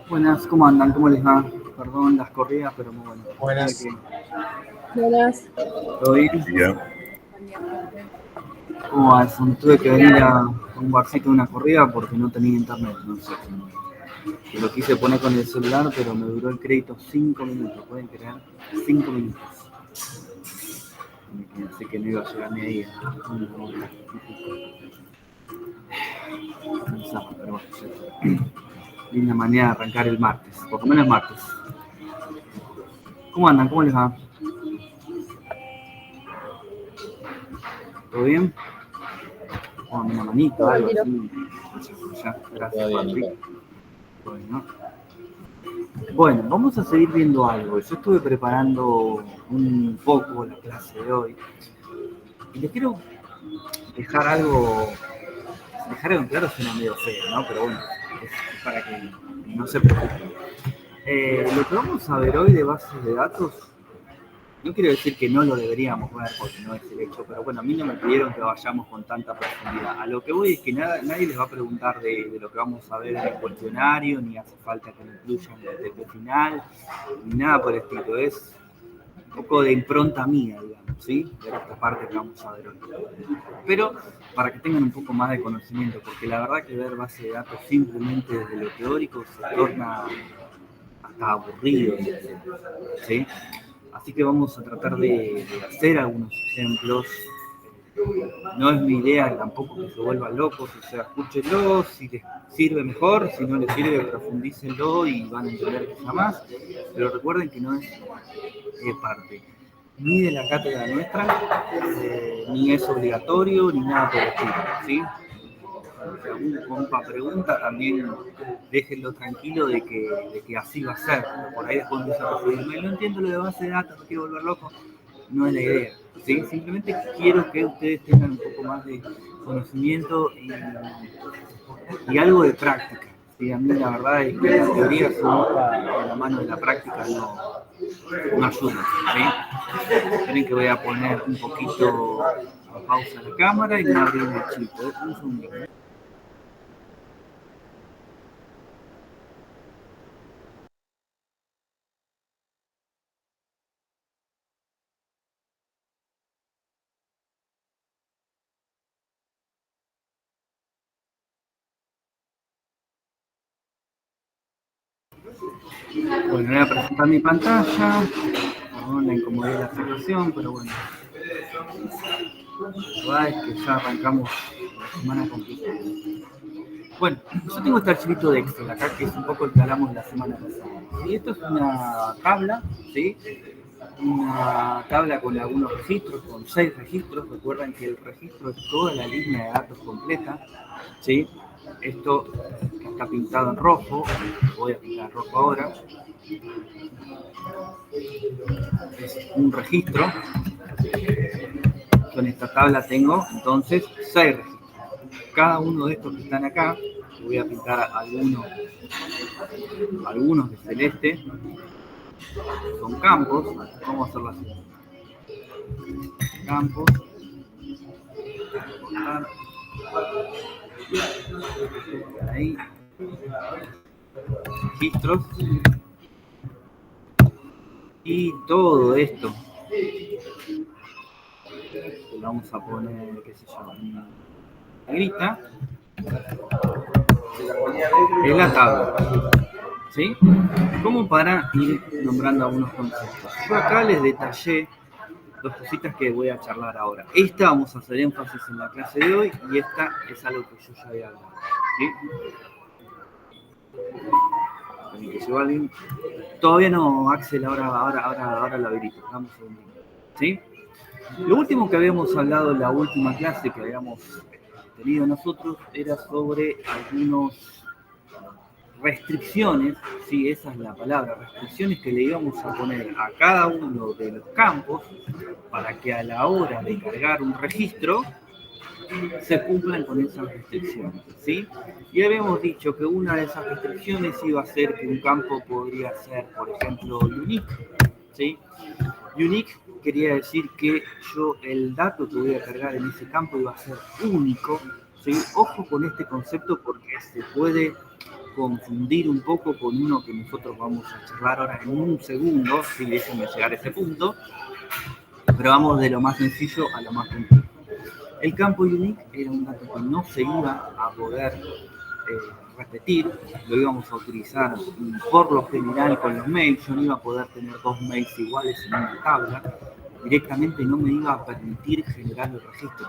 Buenas, ¿cómo andan? ¿Cómo les va? Perdón las corridas, pero muy bueno. Buenas. Buenas. ¿Todo bien? Ya. ¿Cómo va eso? Me tuve que venir a un barcito de una corrida porque no tenía internet, no sé. Y lo quise poner con el celular, pero me duró el crédito 5 minutos, ¿pueden creer? 5 minutos. Así que no iba a llegar ni ahí a una hora y pico. Cansado, pero bueno. Linda manera de arrancar el martes, por lo menos martes. ¿Cómo andan? ¿Cómo les va? ¿Todo bien? Con una manito, algo así. Ya, gracias, Patrick. Bueno, vamos a seguir viendo algo. Yo estuve preparando un poco la clase de hoy y les quiero dejar algo en claro, suena medio feo, ¿no? Pero bueno, es para que no se preocupen. Lo que vamos a ver hoy de bases de datos, no quiero decir que no lo deberíamos ver porque no es el hecho, pero bueno, a mí no me pidieron que vayamos con tanta profundidad. A lo que voy es que nadie les va a preguntar de lo que vamos a ver en el cuestionario, ni hace falta que lo incluyan en el texto final, ni nada por el estilo. Es un poco de impronta mía, digamos, ¿sí? De esta parte que vamos a ver hoy. Pero para que tengan un poco más de conocimiento, porque la verdad que ver base de datos simplemente desde lo teórico se torna hasta aburrido, ¿sí? Así que vamos a tratar de hacer algunos ejemplos. No es mi idea tampoco que se vuelvan locos, o sea, escúchenlo, si les sirve mejor, si no les sirve, profundícenlo y van a entender quizá más. Pero recuerden que no es parte ni de la cátedra nuestra, ni es obligatorio, ni nada por el estilo, ¿sí? Si algún compa pregunta, también déjenlo tranquilo de que así va a ser. Por ahí después empieza a decirme, no entiendo lo de base de datos, me quiero volver loco. No es la idea, ¿sí? Simplemente quiero que ustedes tengan un poco más de conocimiento y algo de práctica. ¿Sí? A mí la verdad es que la teoría se nota en la mano de la práctica, no ayuda, ¿sí? Esperen que voy a poner un poquito a pausa la cámara y me abrir el archivo. Un segundito. Bueno, voy a presentar mi pantalla. Perdón, la incomodé la situación, pero bueno. La verdad es que ya arrancamos la semana complicada. Bueno, yo tengo este archivito de Excel acá, que es un poco el que hablamos la semana pasada. Y esto es una tabla, ¿sí? Una tabla con algunos registros, con 6 registros. Recuerden que el registro es toda la línea de datos completa, ¿sí? Esto está pintado en rojo, voy a pintar rojo ahora. Es un registro. Yo en esta tabla tengo entonces 6 registros. Cada uno de estos que están acá, voy a pintar algunos de celeste, son campos. Vamos a hacerlo así. Campos. Ahí. Registros. Y todo esto lo vamos a poner, qué sé yo, en negrita. Es la tabla, ¿sí? Como para ir nombrando algunos conceptos. Yo acá les detallé dos cositas que voy a charlar ahora. Esta vamos a hacer énfasis en la clase de hoy y esta es algo que yo ya había hablado, ¿sí? Que llegó alguien. Todavía no, Axel, ahora lo habilito. Dame un segundito, ¿sí? Lo último que habíamos hablado en la última clase que habíamos tenido nosotros era sobre algunas restricciones, sí, esa es la palabra, restricciones que le íbamos a poner a cada uno de los campos para que a la hora de cargar un registro se cumplan con esas restricciones, ¿sí? Y habíamos dicho que una de esas restricciones iba a ser que un campo podría ser, por ejemplo, unique, ¿sí? Unique quería decir que yo el dato que voy a cargar en ese campo iba a ser único, ¿sí? Ojo con este concepto porque se puede confundir un poco con uno que nosotros vamos a charlar ahora en un segundo, si déjenme llegar a ese punto, pero vamos de lo más sencillo a lo más complejo. El campo unique era un dato que no se iba a poder repetir, lo íbamos a utilizar por lo general con los mails. Yo no iba a poder tener dos mails iguales en una tabla, directamente no me iba a permitir generar el registro.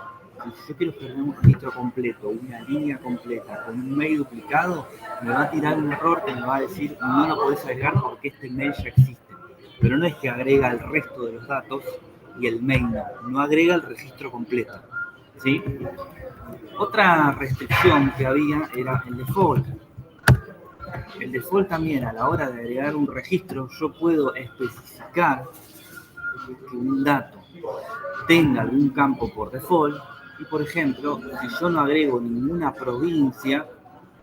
Si yo quiero generar un registro completo, una línea completa con un mail duplicado, me va a tirar un error que me va a decir no lo podés agregar porque este mail ya existe. Pero no es que agrega el resto de los datos y el mail no agrega el registro completo, ¿sí? Otra restricción que había era el default. El default también, a la hora de agregar un registro, yo puedo especificar que un dato tenga algún campo por default y, por ejemplo, si yo no agrego ninguna provincia,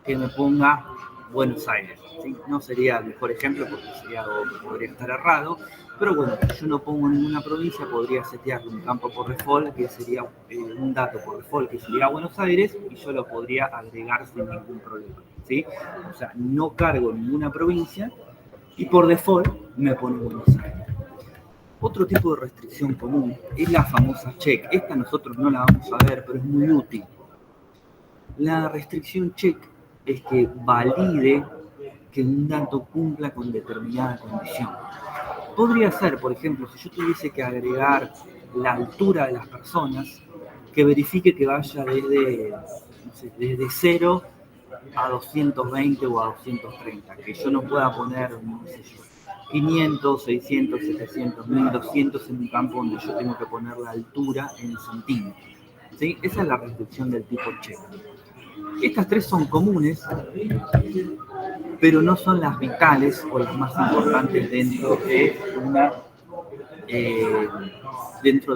que me ponga Buenos Aires, ¿sí? No sería el mejor ejemplo porque sería algo que podría estar errado, pero bueno, si yo no pongo ninguna provincia, podría setearle un campo por default que sería un dato por default que sería Buenos Aires y yo lo podría agregar sin ningún problema, ¿sí? O sea, no cargo ninguna provincia y por default me pone Buenos Aires. Otro tipo de restricción común es la famosa check. Esta nosotros no la vamos a ver, pero es muy útil. La restricción check es que valide que un dato cumpla con determinada condición. Podría ser, por ejemplo, si yo tuviese que agregar la altura de las personas, que verifique que vaya desde 0 a 220 o a 230, que yo no pueda poner, no sé yo, 500, 600, 700, 1200 en un campo donde yo tengo que poner la altura en centímetros, ¿sí? Esa es la restricción del tipo check. Estas tres son comunes, pero no son las vitales o las más importantes dentro de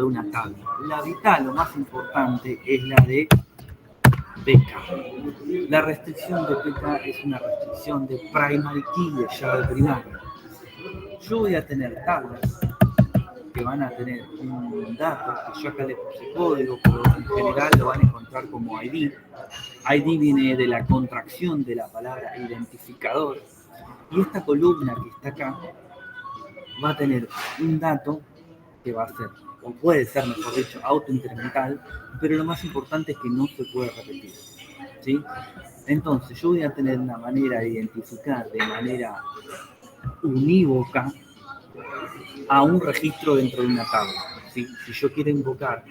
una tabla. La vital, lo más importante, es la de PK. La restricción de PK es una restricción de primary key, de llave primaria. Yo voy a tener tablas que van a tener un dato, que yo acá le puse código, pero en general lo van a encontrar como ID. ID viene de la contracción de la palabra identificador. Y esta columna que está acá va a tener un dato que va a ser, o puede ser, mejor dicho, autoincremental, pero lo más importante es que no se puede repetir, ¿sí? Entonces yo voy a tener una manera de identificar de manera unívoca a un registro dentro de una tabla, ¿sí? Si yo quiero invocar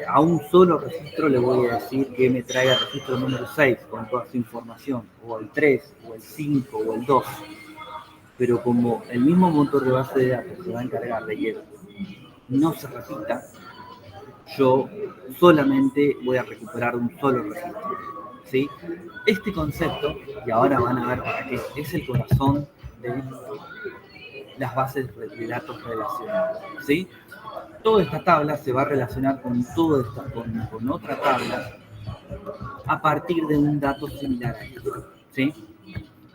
a un solo registro, le voy a decir que me traiga el registro número 6 con toda su información, o el 3, o el 5, o el 2. Pero como el mismo motor de base de datos se va a encargar de que no se repita, yo solamente voy a recuperar un solo registro, ¿sí? Este concepto, y ahora van a ver para qué, es el corazón de las bases de datos relacionadas, ¿sí? Toda esta tabla se va a relacionar con otra tabla a partir de un dato similar a este, ¿sí?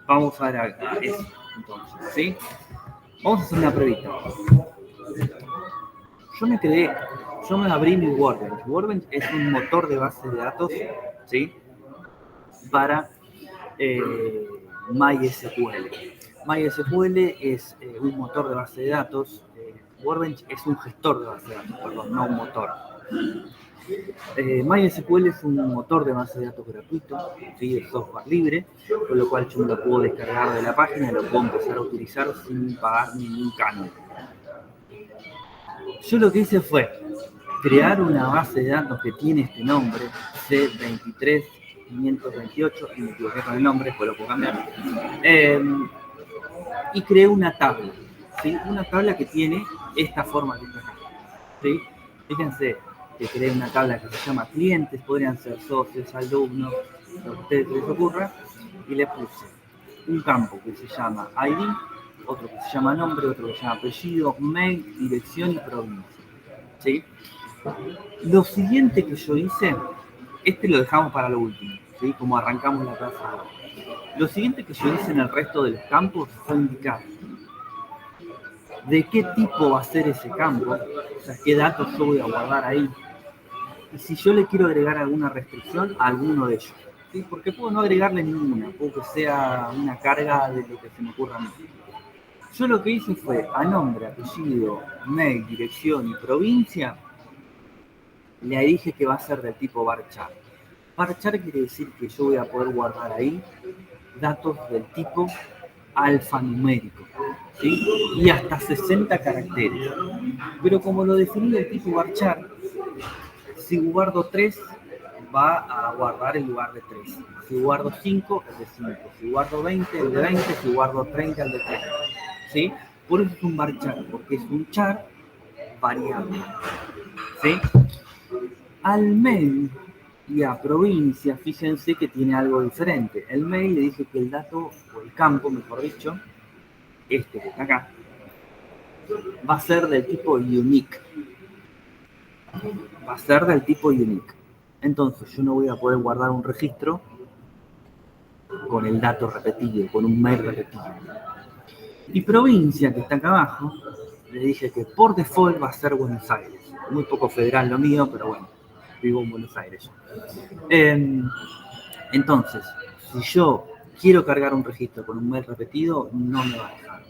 Vamos a ver a eso, entonces, ¿sí? Vamos a hacer una pruebita. Yo me abrí mi Workbench. Workbench es un motor de base de datos, ¿sí? Para MySQL. MySQL es un motor de base de datos. Workbench es un gestor de base de datos, perdón, no un motor. MySQL es un motor de base de datos gratuito, ¿sí? Es software libre, con lo cual yo me lo puedo descargar de la página y lo puedo empezar a utilizar sin pagar ningún canon. Yo lo que hice fue crear una base de datos que tiene este nombre, C23528, y me equivoqué con el nombre, después lo puedo cambiar, y creé una tabla, ¿sí? Una tabla que tiene esta forma que está acá, ¿sí? Fíjense que creé una tabla que se llama clientes, podrían ser socios, alumnos, lo que a ustedes les ocurra, y le puse un campo que se llama ID, otro que se llama nombre, otro que se llama apellido, mail, dirección y provincia, ¿sí? Lo siguiente que yo hice, lo dejamos para lo último, ¿sí? Como arrancamos la clase ahora. Lo siguiente que yo hice en el resto de los campos fue indicar de qué tipo va a ser ese campo, o sea, qué datos yo voy a guardar ahí, y si yo le quiero agregar alguna restricción a alguno de ellos, ¿sí? Porque puedo no agregarle ninguna, puedo que sea una carga de lo que se me ocurra a mí. Yo lo que hice fue a nombre, apellido, mail, dirección y provincia, le dije que va a ser del tipo varchar. Varchar quiere decir que yo voy a poder guardar ahí datos del tipo alfanumérico, ¿sí? Y hasta 60 caracteres. Pero como lo definí del tipo varchar, si guardo 3, va a guardar el lugar de 3. Si guardo 5, el de 5. Si guardo 20, el de 20. Si guardo 30, el de 30. ¿Sí? Por eso es un varchar, porque es un char variable. ¿Sí? Al mail y a provincia, fíjense que tiene algo diferente. El mail le dije que el dato, o el campo, mejor dicho, este que está acá, va a ser del tipo unique. Va a ser del tipo unique. Entonces yo no voy a poder guardar un registro con el dato repetido, con un mail repetido. Y provincia, que está acá abajo, le dije que por default va a ser Buenos Aires. Muy poco federal lo mío, pero bueno, vivo en Buenos Aires. Entonces, si yo quiero cargar un registro con un mail repetido, no me va a dejar.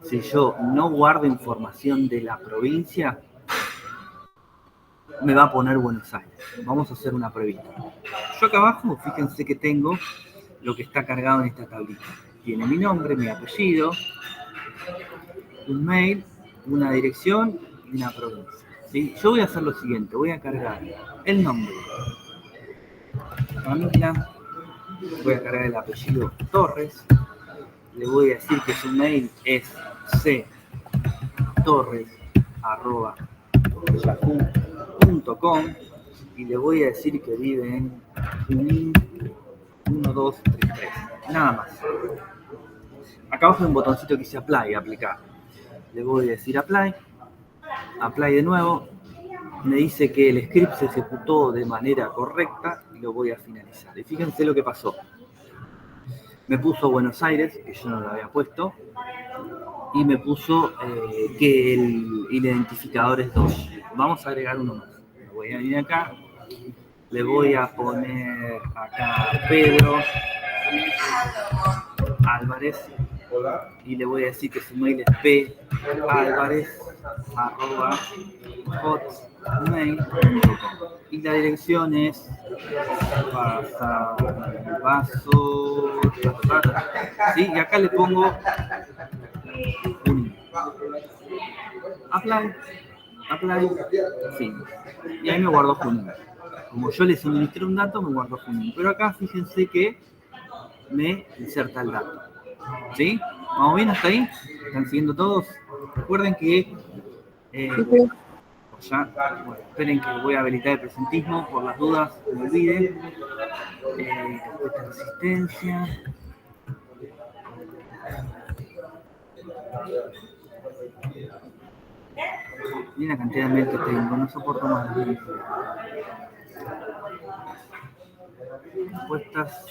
Si yo no guardo información de la provincia, me va a poner Buenos Aires. Vamos a hacer una pruebita. Yo acá abajo, fíjense que tengo lo que está cargado en esta tablita. Tiene mi nombre, mi apellido, un mail, una dirección y una provincia. ¿Sí? Yo voy a hacer lo siguiente, voy a cargar el nombre, familia, voy a cargar el apellido Torres, le voy a decir que su mail es ctorres@yahoo.com y le voy a decir que vive en Junín 1233. Nada más. Acá abajo hay un botoncito que dice apply, aplicar. Le voy a decir apply de nuevo. Me dice que el script se ejecutó de manera correcta y lo voy a finalizar. Y fíjense lo que pasó. Me puso Buenos Aires, que yo no lo había puesto, y me puso que el identificador es 2. Vamos a agregar uno más. Voy a venir acá, le voy a poner acá Pedro Álvarez y le voy a decir que su mail es palvarez@hotmail.com y la dirección es vaso, ¿sí? Y acá le pongo un apply, sí. Y ahí me guardo Junín. Como yo le suministré un dato, me guardo Junín. Pero acá fíjense que me inserta el dato. ¿Sí? ¿Vamos bien hasta ahí? ¿Están siguiendo todos? Recuerden que ya, bueno, esperen que voy a habilitar el presentismo por las dudas, no me olviden. Carpeta de asistencia. Y una cantidad de mail que tengo, no soporto más. Respuestas,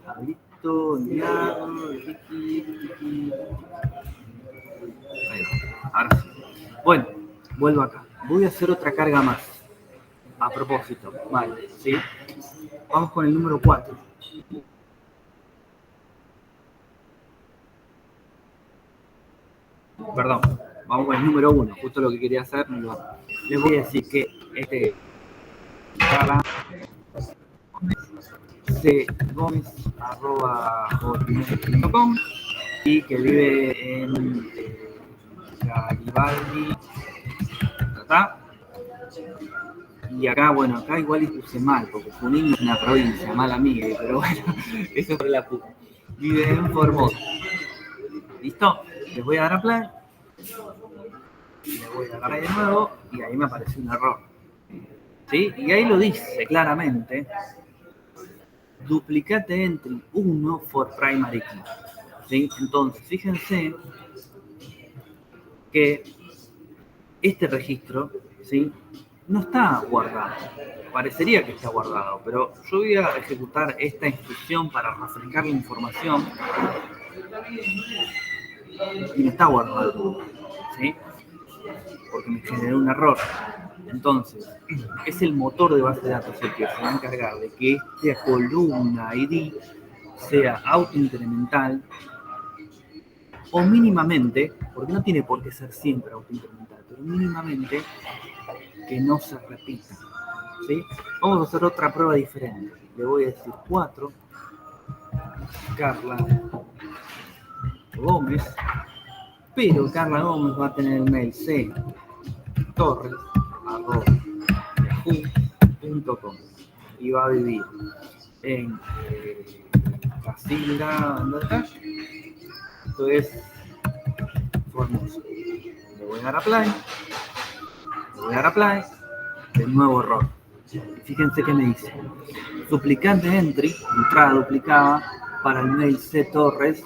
habilito, enviar, ahí va, ahora sí. Bueno, vuelvo acá. Voy a hacer otra carga más. A propósito, vale, ¿sí? Vamos con el número 4. Perdón, vamos con el número 1, justo lo que quería hacer. Les voy a decir que este cgomez@hotmail.com y que vive en Garibaldi, ¿tá? Y acá, bueno, acá igual y puse mal, porque Junín es una provincia, mala mía, pero bueno, eso fue la puta. Vive en Formosa. ¿Listo? Les voy a dar a play. Le voy a dar ahí de nuevo y ahí me apareció un error. ¿Sí? Y ahí lo dice claramente. Duplicate entry 1 for primary key. ¿Sí? Entonces, fíjense que este registro, ¿sí?, no está guardado. Parecería que está guardado, pero yo voy a ejecutar esta instrucción para refrescar la información y no está guardado, ¿sí? Porque me generó un error. Entonces, es el motor de base de datos el que se va a encargar de que esta columna ID sea autoincremental o mínimamente, porque no tiene por qué ser siempre autoincremental, pero mínimamente que no se repita. ¿Sí? Vamos a hacer otra prueba diferente. Le voy a decir 4, Carla Gómez, pero Carla Gómez va a tener el mail c.torres@yahoo.com y va a vivir en Casilda, ¿dónde está? Esto es Formosa. Le voy a dar apply, de nuevo error. Fíjense qué me dice. Duplicante entry, entrada duplicada para el mail ctorres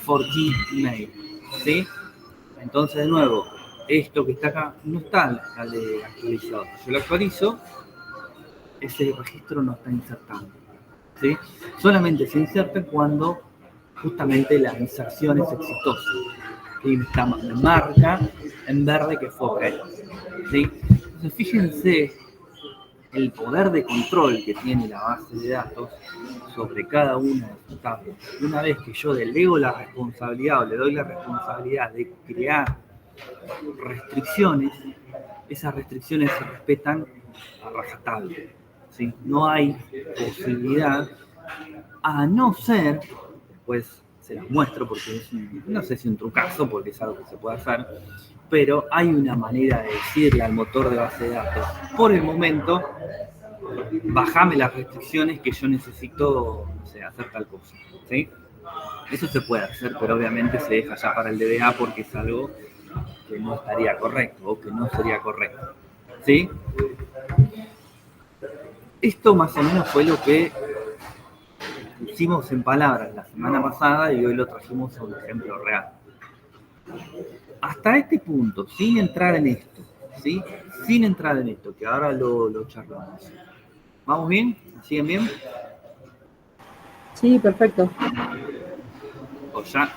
for Gmail. ¿Sí? Entonces, de nuevo, esto que está acá no está actualizado. Yo lo actualizo, ese registro no está insertado. ¿Sí? Solamente se inserta cuando justamente la inserción es exitosa. Y me marca en verde que fue ok. ¿Sí? Entonces, fíjense el poder de control que tiene la base de datos sobre cada una de sus tablas. Una vez que yo delego la responsabilidad o le doy la responsabilidad de crear restricciones, esas restricciones se respetan a rajatabla. ¿Sí? No hay posibilidad, a no ser, después se las muestro porque es no sé si un trucazo, porque es algo que se puede hacer, pero hay una manera de decirle al motor de base de datos, por el momento, bajame las restricciones que yo necesito, no sé, hacer tal cosa. ¿Sí? Eso se puede hacer, pero obviamente se deja ya para el DBA porque es algo que no estaría correcto o que no sería correcto. ¿Sí? Esto más o menos fue lo que pusimos en palabras la semana pasada y hoy lo trajimos a un ejemplo real. Hasta este punto, sin entrar en esto, ¿sí? Sin entrar en esto, que ahora lo charlamos. ¿Vamos bien? ¿Siguen bien? Sí, perfecto. O ya.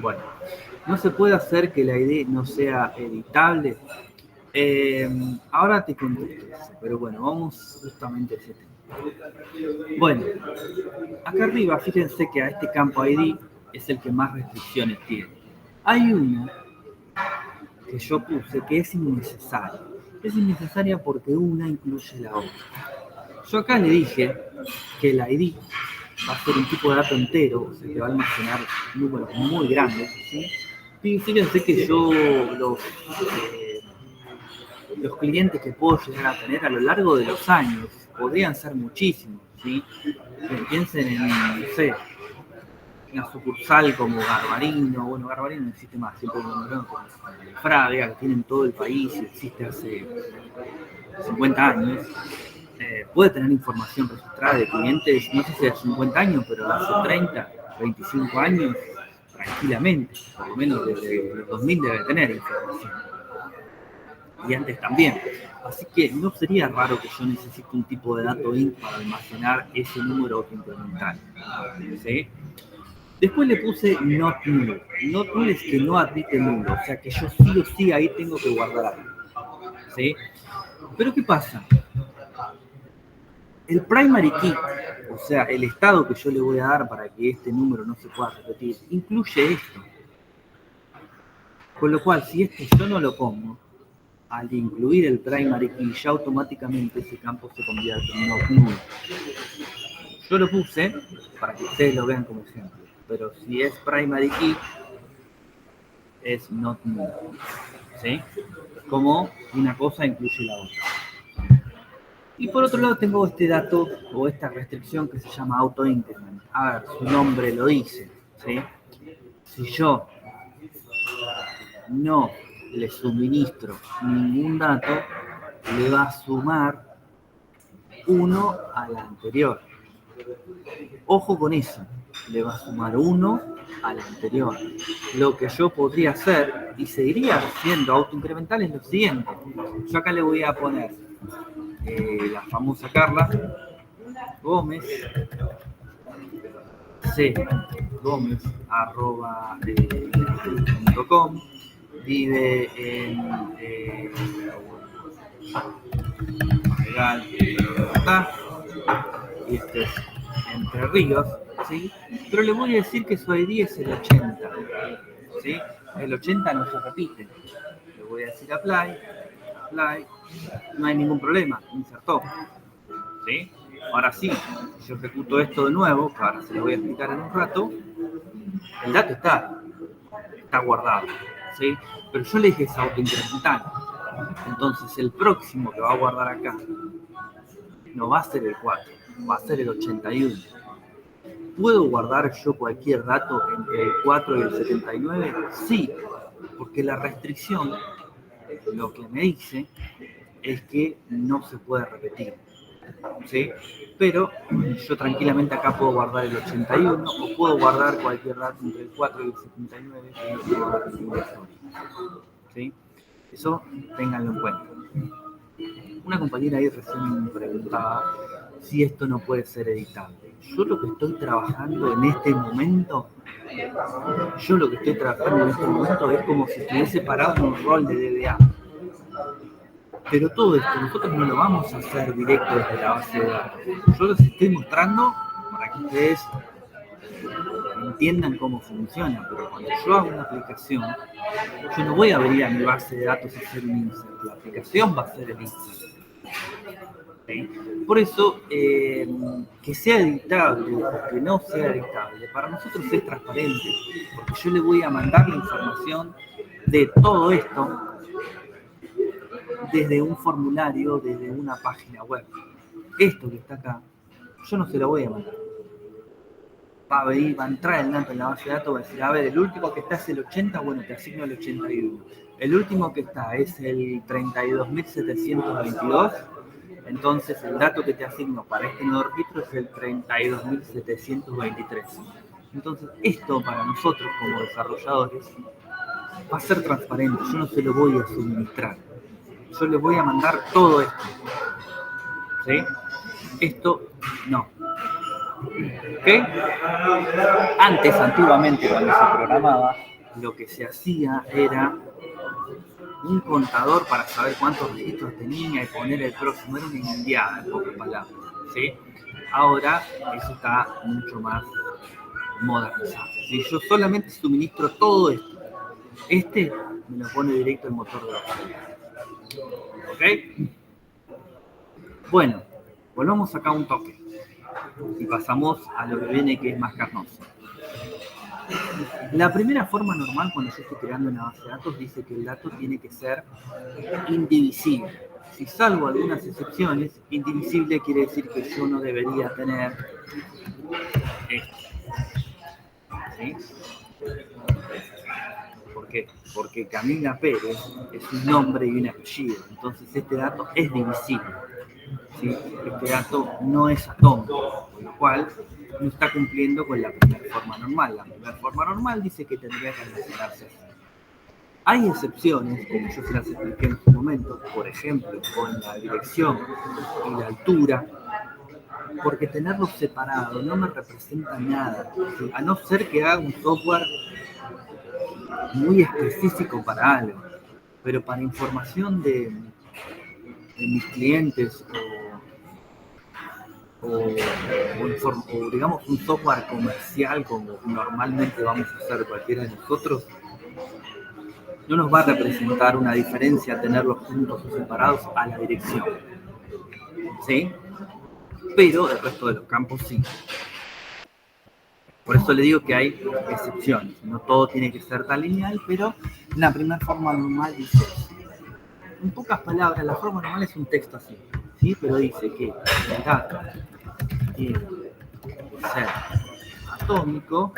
Bueno, no se puede hacer que la ID no sea editable. Ahora te contesto eso, pero bueno, vamos justamente a ese tema. Bueno, acá arriba, fíjense que a este campo ID es el que más restricciones tiene. Hay una que yo puse que es innecesaria. Es innecesaria porque una incluye la otra. Yo acá le dije que el ID va a ser un tipo de dato entero, o sea que va a almacenar números muy grandes, ¿sí? Fíjense que yo los clientes que puedo llegar a tener a lo largo de los años podrían ser muchísimos, ¿sí? Piensen en, no sé, una sucursal como Garbarino, bueno, Garbarino no existe más, siempre lo nombraron como Frávega, que tiene en todo el país y existe hace 50 años. Puede tener información registrada de clientes, no sé si hace 50 años, pero hace 30, 25 años, tranquilamente, por lo menos desde los 2000 debe tener información. Y antes también. Así que no sería raro que yo necesite un tipo de dato int para almacenar ese número autoincremental. ¿Sí? Después le puse not null. Not null es que no admite nulo, o sea que yo sí o sí ahí tengo que guardar algo. ¿Sí? Pero ¿qué pasa? El primary key, o sea, el estado que yo le voy a dar para que este número no se pueda repetir, incluye esto. Con lo cual, si esto yo no lo pongo, al incluir el primary key, ya automáticamente ese campo se convierte en not null. Yo lo puse para que ustedes lo vean como ejemplo, pero si es primary key, es not null. ¿Sí? Como una cosa incluye la otra. Y por otro lado tengo este dato o esta restricción que se llama auto-increment. A ver, su nombre lo dice, ¿sí? Si yo no le suministro ningún dato, le va a sumar 1 a la anterior. Ojo con eso, le va a sumar 1 a la anterior. Lo que yo podría hacer, y seguiría siendo autoincremental, es lo siguiente. Yo acá le voy a poner la famosa Carla Gómez, c Gómez @.com vive en Bogotá, y este es Entre Ríos, ¿sí? Pero le voy a decir que su ID es el 80, ¿sí? El 80 no se repite. Le voy a decir apply, no hay ningún problema, insertó, ¿sí? Ahora sí, si yo ejecuto esto de nuevo, que ahora se lo voy a explicar en un rato, el dato está guardado, ¿sí? Pero yo le dije es autoincremental. Entonces el próximo que va a guardar acá no va a ser el 4, va a ser el 81. ¿Puedo guardar yo cualquier dato entre el 4 y el 79? Sí, porque la restricción lo que me dice es que no se puede repetir, ¿sí? Pero yo tranquilamente acá puedo guardar el 81 o puedo guardar cualquier dato entre el 4 y el 79 que no se va a repetir la historia, ¿sí? Eso ténganlo en cuenta. Una compañera ahí recién me preguntaba si esto no puede ser editable. Yo lo que estoy trabajando en este momento, es como si estuviese parado en un rol de DBA. Pero todo esto nosotros no lo vamos a hacer directo desde la base de datos. Yo les estoy mostrando para que ustedes entiendan cómo funciona, pero cuando yo hago una aplicación, yo no voy a venir a mi base de datos a hacer un insert. La aplicación va a hacer el insert. ¿Sí? Por eso, que sea editable o que no sea editable, para nosotros es transparente, porque yo le voy a mandar la información de todo esto desde un formulario, desde una página web. Esto que está acá, yo no se lo voy a mandar. Va a entrar el dato en la base de datos, va a decir, a ver, el último que está es el 80, bueno, te asigno el 81. El último que está es el 32.722, entonces el dato que te asigno para este nuevo registro es el 32.723. Entonces, esto para nosotros como desarrolladores va a ser transparente, yo no se lo voy a suministrar. Yo les voy a mandar todo esto, ¿sí? Esto no. ¿Ok? Antes, antiguamente, cuando se programaba, lo que se hacía era un contador para saber cuántos registros tenía y poner el próximo. Era una indiada, en pocas palabras, ¿sí? Ahora eso está mucho más modernizado. Si yo solamente suministro todo esto, me lo pone directo el motor de base. ¿Ok? Bueno, volvamos acá un toque y pasamos a lo que viene, que es más carnoso. La primera forma normal cuando yo estoy creando una base de datos dice que el dato tiene que ser indivisible. Si salvo algunas excepciones, indivisible quiere decir que yo no debería tener esto, ¿sí? ¿Por qué? Porque Camila Pérez es un nombre y un apellido, entonces este dato es divisible, ¿sí? Este dato no es atómico, con lo cual no está cumpliendo con la primera forma normal. La primera forma normal dice que tendría que almacenarse así. Hay excepciones, como yo se las expliqué en su momento, por ejemplo, con la dirección y la altura, porque tenerlos separados no me representa nada, ¿sí? A no ser que haga un software muy específico para algo, pero para información de mis clientes o digamos un software comercial como normalmente vamos a hacer cualquiera de nosotros, no nos va a representar una diferencia tenerlos juntos o separados a la dirección, ¿sí? Pero el resto de los campos sí. Por eso le digo que hay excepciones, no todo tiene que ser tan lineal, pero la primera forma normal dice, en pocas palabras, la forma normal es un texto así, ¿sí? Pero dice que el dato tiene que ser atómico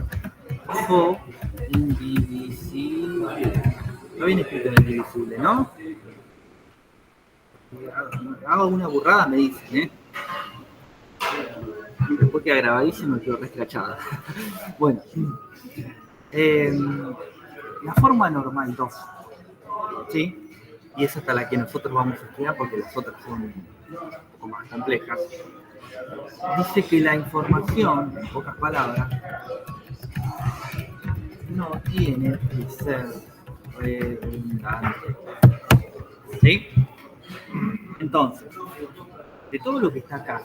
o indivisible. Está bien escrito en indivisible, ¿no? Hago una burrada, me dicen, ¿eh? Después queda grabadísimo y quedó rescrachada. Bueno, la forma normal 2, ¿sí? Y es hasta la que nosotros vamos a estudiar porque las otras son un poco más complejas. Dice que la información, en pocas palabras, no tiene que ser redundante. ¿Sí? Entonces, de todo lo que está acá,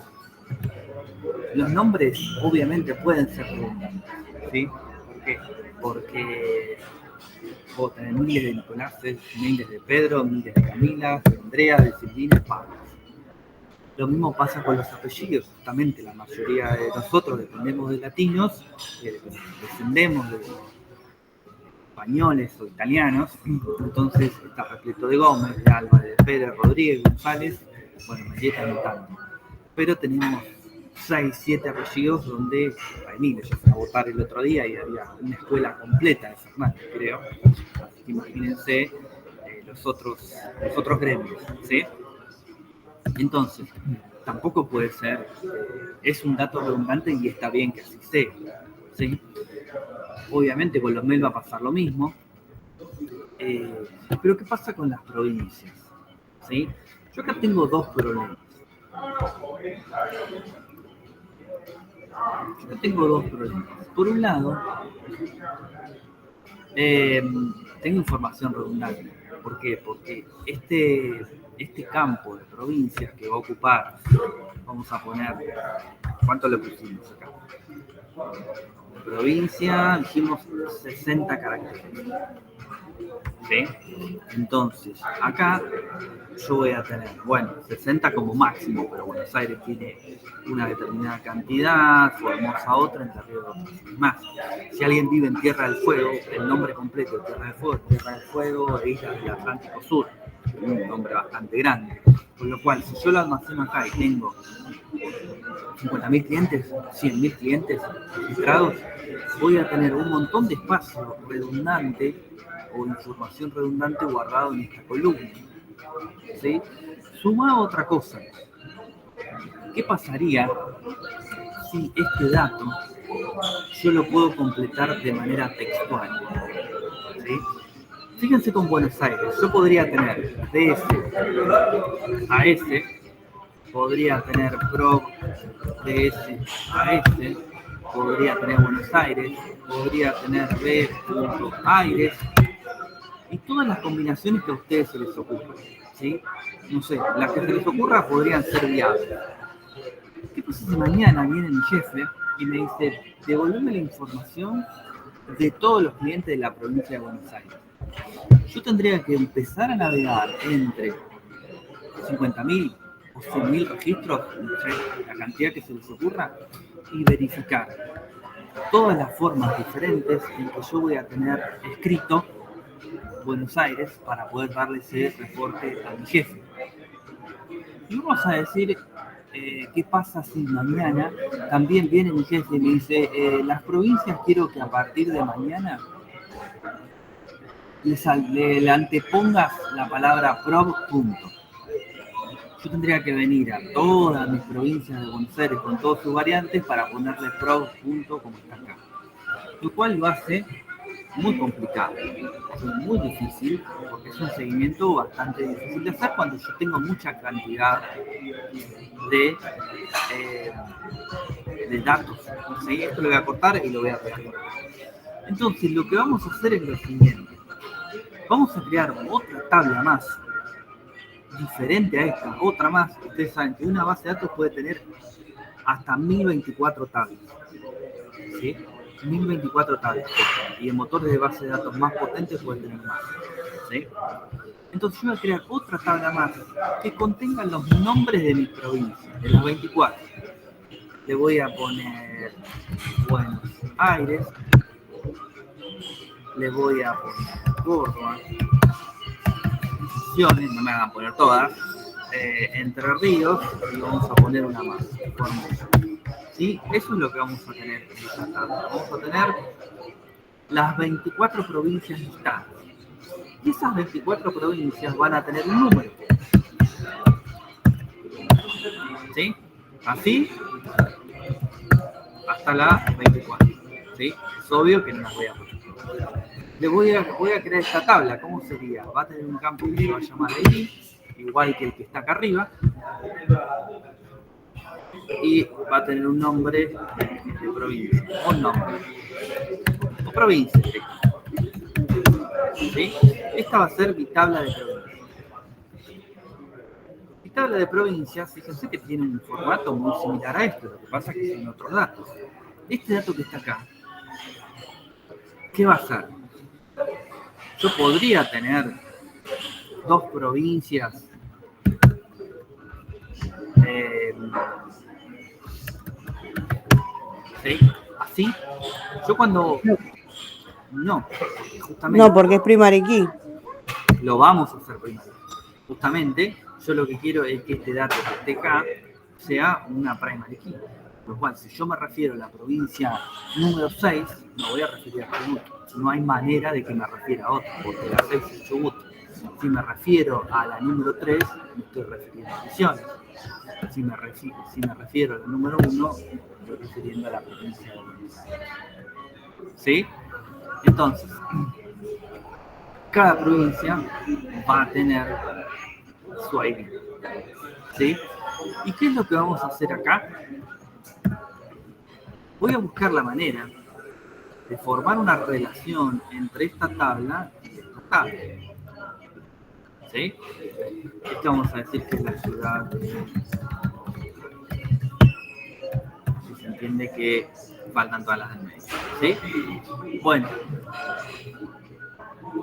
los nombres obviamente pueden ser redundantes. ¿Sí? ¿Por qué? Porque puedo tener miles de Nicoláses, miles de Pedro, miles de Camilas, de Andrea, de Silvina, Pablo. Lo mismo pasa con los apellidos. Justamente la mayoría de nosotros dependemos de latinos, descendemos de españoles o italianos, entonces está repleto de Gómez, de Álvarez, de Pérez, Rodríguez, González, bueno, Mendieta no tanto. Pero tenemos 6, 7 apellidos donde hay miles. Yo fui a votar el otro día y había una escuela completa de Fernández, creo. Así que imagínense los otros gremios, ¿sí? Entonces, tampoco puede ser, es un dato redundante y está bien que así sea, ¿sí? Obviamente con los mail va a pasar lo mismo, pero ¿qué pasa con las provincias? ¿Sí? Yo acá tengo dos problemas. Por un lado, tengo información redundante. ¿Por qué? Porque este campo de provincias que va a ocupar, vamos a poner, ¿cuánto le pusimos acá? Provincia, dijimos 60 caracteres. ¿Sí? Entonces, acá yo voy a tener, 60 como máximo, pero Buenos Aires tiene una determinada cantidad, Formosa otra, Entre Ríos otra. Más, si alguien vive en Tierra del Fuego, el nombre completo de Tierra del Fuego e Islas del Atlántico Sur, un nombre bastante grande. Con lo cual, si yo lo almaceno acá y tengo 50.000 clientes, 100.000 clientes registrados, voy a tener un montón de espacio redundante o información redundante guardado en esta columna. ¿Sí? Sumado otra cosa. ¿Qué pasaría si este dato yo lo puedo completar de manera textual? ¿Sí? Fíjense con Buenos Aires, yo podría tener de S a S, podría tener PRO de S a S, podría tener Buenos Aires, podría tener B. Aires, y todas las combinaciones que a ustedes se les ocurran, ¿sí? No sé, las que se les ocurra podrían ser viables. ¿Qué pasa si mañana viene mi jefe y me dice, devolveme la información de todos los clientes de la provincia de Buenos Aires? Yo tendría que empezar a navegar entre 50.000 o 100.000 registros, no sé, la cantidad que se les ocurra, y verificar todas las formas diferentes en que yo voy a tener escrito Buenos Aires para poder darle ese reporte a mi jefe. Y vamos a decir, ¿qué pasa si mañana también viene mi jefe y me dice, las provincias quiero que a partir de mañana le antepongas la palabra prob. Yo tendría que venir a todas mis provincias de Buenos Aires con todas sus variantes para ponerle prob. Como está acá. Lo cual lo hace muy complicado, muy difícil, porque es un seguimiento bastante difícil de hacer cuando yo tengo mucha cantidad de datos. ¿Sí? Esto lo voy a cortar y lo voy a pegar. Entonces, lo que vamos a hacer es lo siguiente. Vamos a crear otra tabla más, diferente a esta, otra más. Ustedes saben que una base de datos puede tener hasta 1024 tablas. ¿Sí? 1024 tablas, y en motores de base de datos más potentes pueden tener más, ¿sí? Entonces yo voy a crear otra tabla más que contenga los nombres de mis provincias, de las 24. Le voy a poner Buenos Aires, le voy a poner Córdoba, Misiones, no me hagan poner todas, Entre Ríos, y vamos a poner una más, Formosa. ¿Sí? Eso es lo que vamos a tener en esta tabla. Vamos a tener las 24 provincias listadas. Y esas 24 provincias van a tener un número. ¿Sí? Así hasta la 24. ¿Sí? Es obvio que no las voy a poner. Le voy a crear esta tabla. ¿Cómo sería? Va a tener un campo que se va a llamar I, igual que el que está acá arriba. Y va a tener un nombre de provincia, un nombre, o provincia, ¿sí? Esta va a ser mi tabla de provincias. Mi tabla de provincias, fíjense que tiene un formato muy similar a esto, lo que pasa es que son otros datos. Este dato que está acá, ¿qué va a ser? Yo podría tener dos provincias ¿sí? Así. Yo cuando... No, justamente... No, porque es primary key. Lo vamos a hacer primero. Justamente, yo lo que quiero es que este dato que esté acá sea una primary key. Por lo cual, si yo me refiero a la provincia número 6, me voy a referir a Chubut. No hay manera de que me refiera a otra, porque la 6 es Chubut. Si me refiero a la número 3, me estoy refiriendo a Misiones. Si me refiero a la número 1, me estoy refiriendo a la provincia de Buenos Aires. ¿Sí? Entonces, cada provincia va a tener su ID. ¿Sí? ¿Y qué es lo que vamos a hacer acá? Voy a buscar la manera de formar una relación entre esta tabla y esta tabla. ¿Sí? Esto vamos a decir que es la ciudad de... Si se entiende que faltan todas las del medio. ¿Sí? Bueno,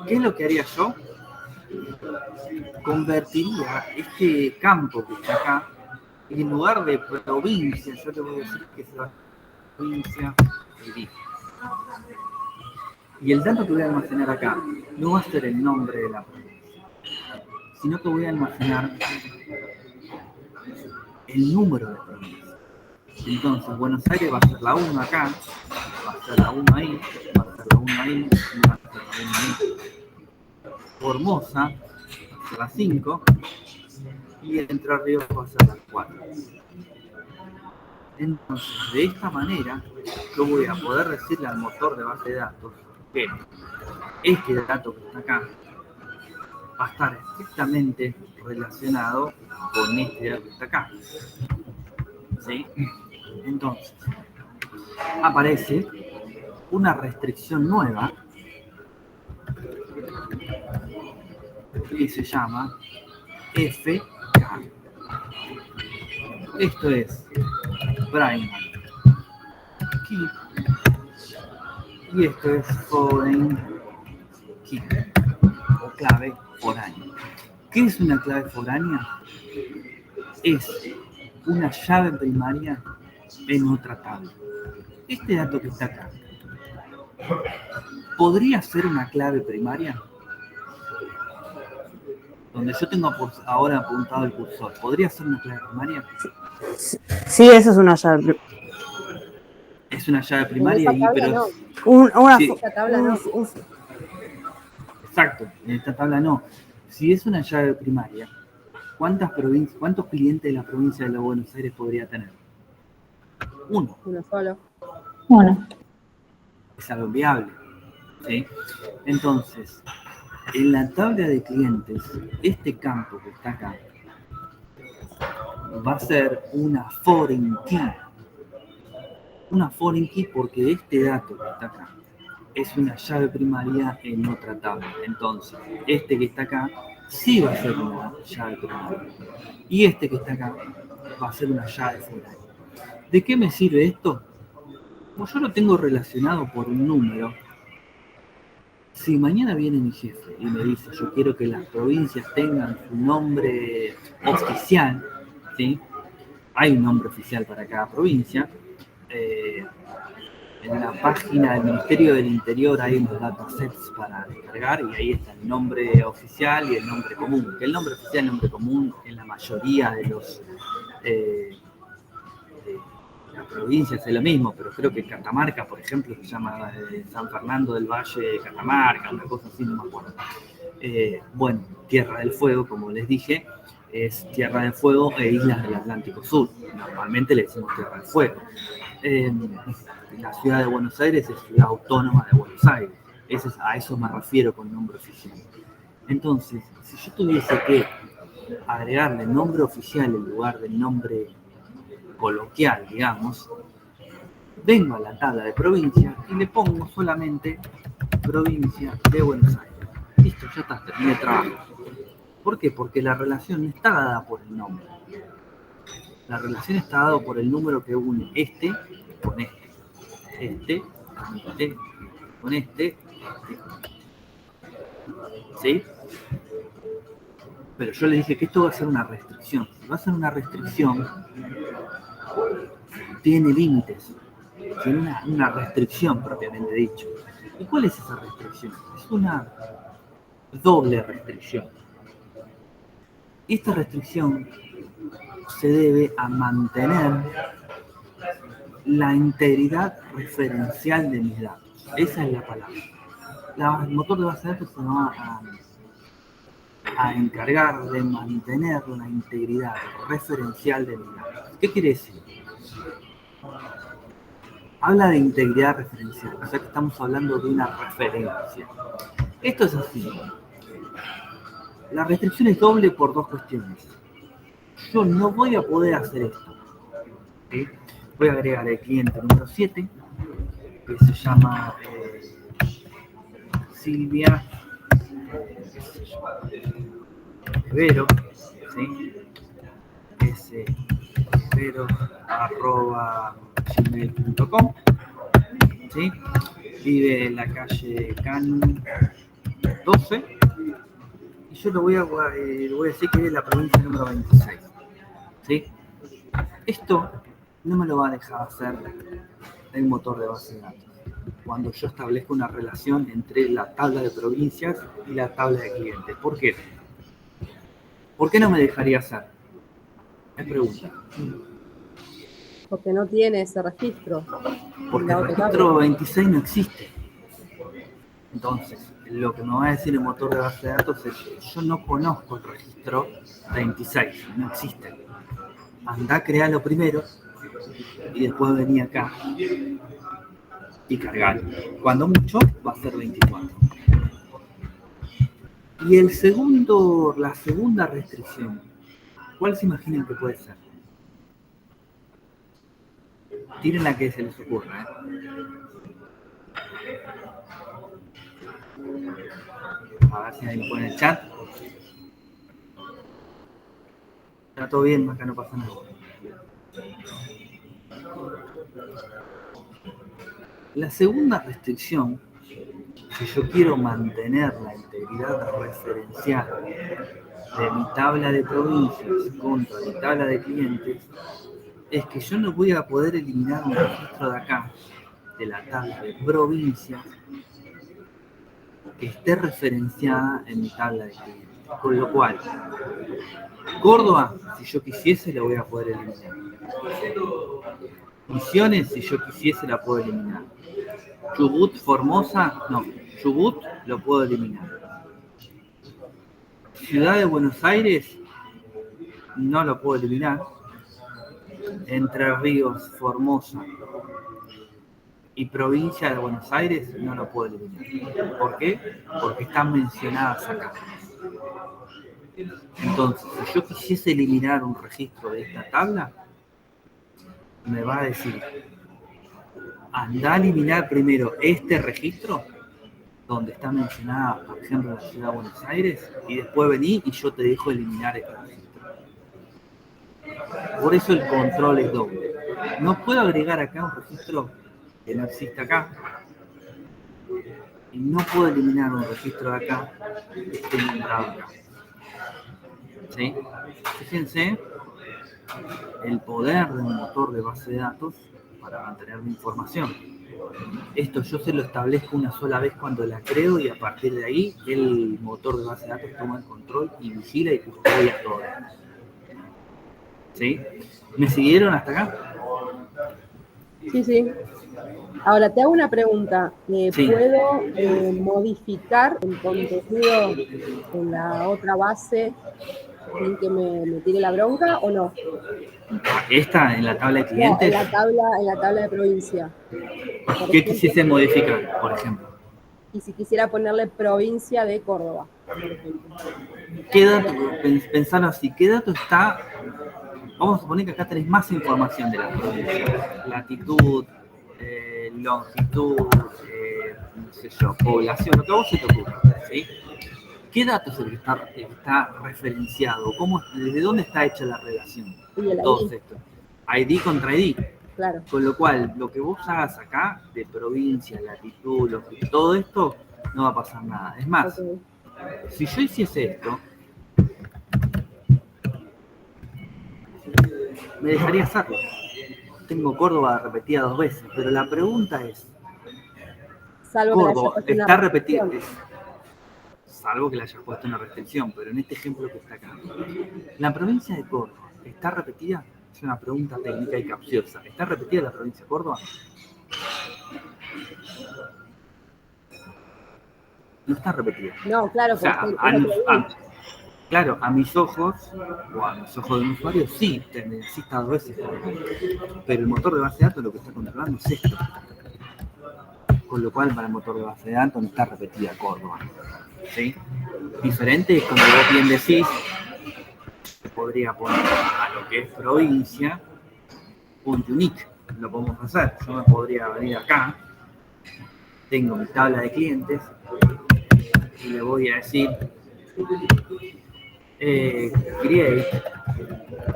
¿qué es lo que haría yo? Convertiría este campo que está acá, en lugar de provincia, yo le voy a decir que es la provincia de Lima. Y el dato que voy a almacenar acá no va a ser el nombre de la provincia, sino que voy a almacenar el número de provincia. Entonces, Buenos Aires va a ser la 1 acá, va a ser la 1 ahí, va a ser la 1 ahí, y va a ser la 1 ahí. Formosa va a ser la 5 y Entre Ríos va a ser la 4. Entonces, de esta manera, yo voy a poder decirle al motor de base de datos que este dato que está acá va a estar estrictamente relacionado con este dato que está acá. ¿Sí? Entonces, aparece una restricción nueva que se llama FK. Esto es primary key y esto es foreign key o clave foránea. ¿Qué es una clave foránea? Es una llave primaria en otra tabla. Este dato que está acá, ¿podría ser una clave primaria? Donde yo tengo ahora apuntado el cursor, ¿podría ser una clave primaria? Sí, eso es una llave. Es una llave primaria en esa y tabla pero... no. Sí, Esa tabla no. exacto, en esta tabla no. Si es una llave primaria, ¿cuántos clientes de la provincia de Buenos Aires podría tener? Uno. Uno solo. Bueno. Es algo viable. ¿Sí? Entonces, en la tabla de clientes, este campo que está acá va a ser una foreign key. Una foreign key porque este dato que está acá es una llave primaria en otra tabla. Entonces, este que está acá sí va a ser una llave primaria. Y este que está acá va a ser una llave foránea. ¿De qué me sirve esto? Como yo lo tengo relacionado por un número, si mañana viene mi jefe y me dice yo quiero que las provincias tengan su nombre oficial, ¿sí? Hay un nombre oficial para cada provincia. En la página del Ministerio del Interior hay unos datasets para descargar y ahí está el nombre oficial y el nombre común. Que el nombre oficial y el nombre común en la mayoría de los de las provincias es lo mismo, pero creo que Catamarca, por ejemplo, se llama San Fernando del Valle de Catamarca, una cosa así, no me acuerdo. Bueno, Tierra del Fuego, como les dije, es Tierra del Fuego e Islas del Atlántico Sur. Normalmente le decimos Tierra del Fuego. La ciudad de Buenos Aires es ciudad autónoma de Buenos Aires. A eso me refiero con nombre oficial. Entonces, si yo tuviese que agregarle nombre oficial en lugar del nombre coloquial, digamos, vengo a la tabla de provincia y le pongo solamente provincia de Buenos Aires. Listo. listo, ya está, terminé el trabajo. ¿Por qué? Porque la relación no está dada por el nombre. La relación está dada por el número que une este con este. Este con este. ¿Sí? Pero yo le dije que esto va a ser una restricción. Si va a ser una restricción, tiene límites. Tiene una restricción propiamente dicho. ¿Y cuál es esa restricción? Es una doble restricción. Esta restricción se debe a mantener la integridad referencial de mis datos. Esa es la palabra. El motor de base de datos se va a encargar de mantener la integridad referencial de mis datos. ¿Qué quiere decir? Habla de integridad referencial, o sea que estamos hablando de una referencia. Esto es así. La restricción es doble por dos cuestiones. Yo no voy a poder hacer esto. ¿Sí? Voy a agregar el cliente número 7, que se llama Silvia Rivero, ¿sí? Rivero@gmail.com, ¿sí? Vive en la calle Can 12 y yo le voy a decir que es la provincia número 26, ¿sí? Esto no me lo va a dejar hacer el motor de base de datos cuando yo establezco una relación entre la tabla de provincias y la tabla de clientes. ¿Por qué? ¿Por qué no me dejaría hacer? Es pregunta. Porque no tiene ese registro. Porque el registro 26 no existe. Entonces, lo que me va a decir el motor de base de datos es que yo no conozco el registro 26, no existe. Andá a crearlo primero y después vení acá y cargar. Cuando mucho va a ser 24. Y la segunda restricción, ¿cuál se imaginan que puede ser? Tiren la que se les ocurra, A ver si alguien pone en el chat. Está todo bien, acá no pasa nada. La segunda restricción, si yo quiero mantener la integridad referencial de mi tabla de provincias contra mi tabla de clientes, es que yo no voy a poder eliminar un registro de acá, de la tabla de provincias, que esté referenciada en mi tabla de clientes. Con lo cual, Córdoba, si yo quisiese, la voy a poder eliminar. Misiones, si yo quisiese, la puedo eliminar. Chubut, Formosa, no. Chubut lo puedo eliminar. Ciudad de Buenos Aires, no lo puedo eliminar. Entre Ríos, Formosa y provincia de Buenos Aires, no lo puedo eliminar. ¿Por qué? Porque están mencionadas acá. Entonces, si yo quisiese eliminar un registro de esta tabla, me va a decir, anda a eliminar primero este registro, donde está mencionada, por ejemplo, la ciudad de Buenos Aires, y después vení y yo te dejo eliminar este registro. Por eso el control es doble. No puedo agregar acá un registro que no existe acá, y no puedo eliminar un registro de acá que esté nombrado acá. ¿Sí? Fíjense el poder de un motor de base de datos para mantener mi información. Esto yo se lo establezco una sola vez cuando la creo y a partir de ahí el motor de base de datos toma el control y vigila y custodia todo. ¿Sí? ¿Me siguieron hasta acá? Sí. Ahora, te hago una pregunta. Sí. ¿Puedo modificar el contenido en la otra base sin que me tire la bronca o no? ¿Esta en la tabla de clientes? No, en la tabla de provincia. ¿Qué quisiese modificar, por ejemplo? Y si quisiera ponerle provincia de Córdoba, por ejemplo. ¿Qué dato, pensalo así, qué dato está? Vamos a suponer que acá tenés más información de la provincia. Latitud, longitud, no sé yo, población, lo que a vos se te ocurra, ¿sí? ¿Qué dato es el que está referenciado? ¿Desde dónde está hecha la relación? Y el Todos ID, estos. ID contra ID. claro. Con lo cual, lo que vos hagas acá, de provincia, latitud, longitud, todo esto, no va a pasar nada. Es más, Ok. si yo hiciese esto, me dejaría hacerlo. Tengo Córdoba repetida 2 veces, pero la pregunta es, Salvo que le haya Córdoba puesto una está repetida, restricción. salvo que le hayas puesto una restricción, pero en este ejemplo que está acá, la provincia de Córdoba está repetida. Es una pregunta técnica y capciosa. ¿Está repetida la provincia de Córdoba? No está repetida. No, claro, O porque sea, es otro ID. claro, a mis ojos, o a los ojos de un usuario, sí, te necesita 2 veces. Pero el motor de base de datos lo que está controlando es esto. Con lo cual, para el motor de base de datos no está repetida Córdoba. ¿Sí? Diferente es como vos bien decís, podría poner a lo que es provincia un unique. Lo podemos hacer. Yo me podría venir acá, tengo mi tabla de clientes y le voy a decir create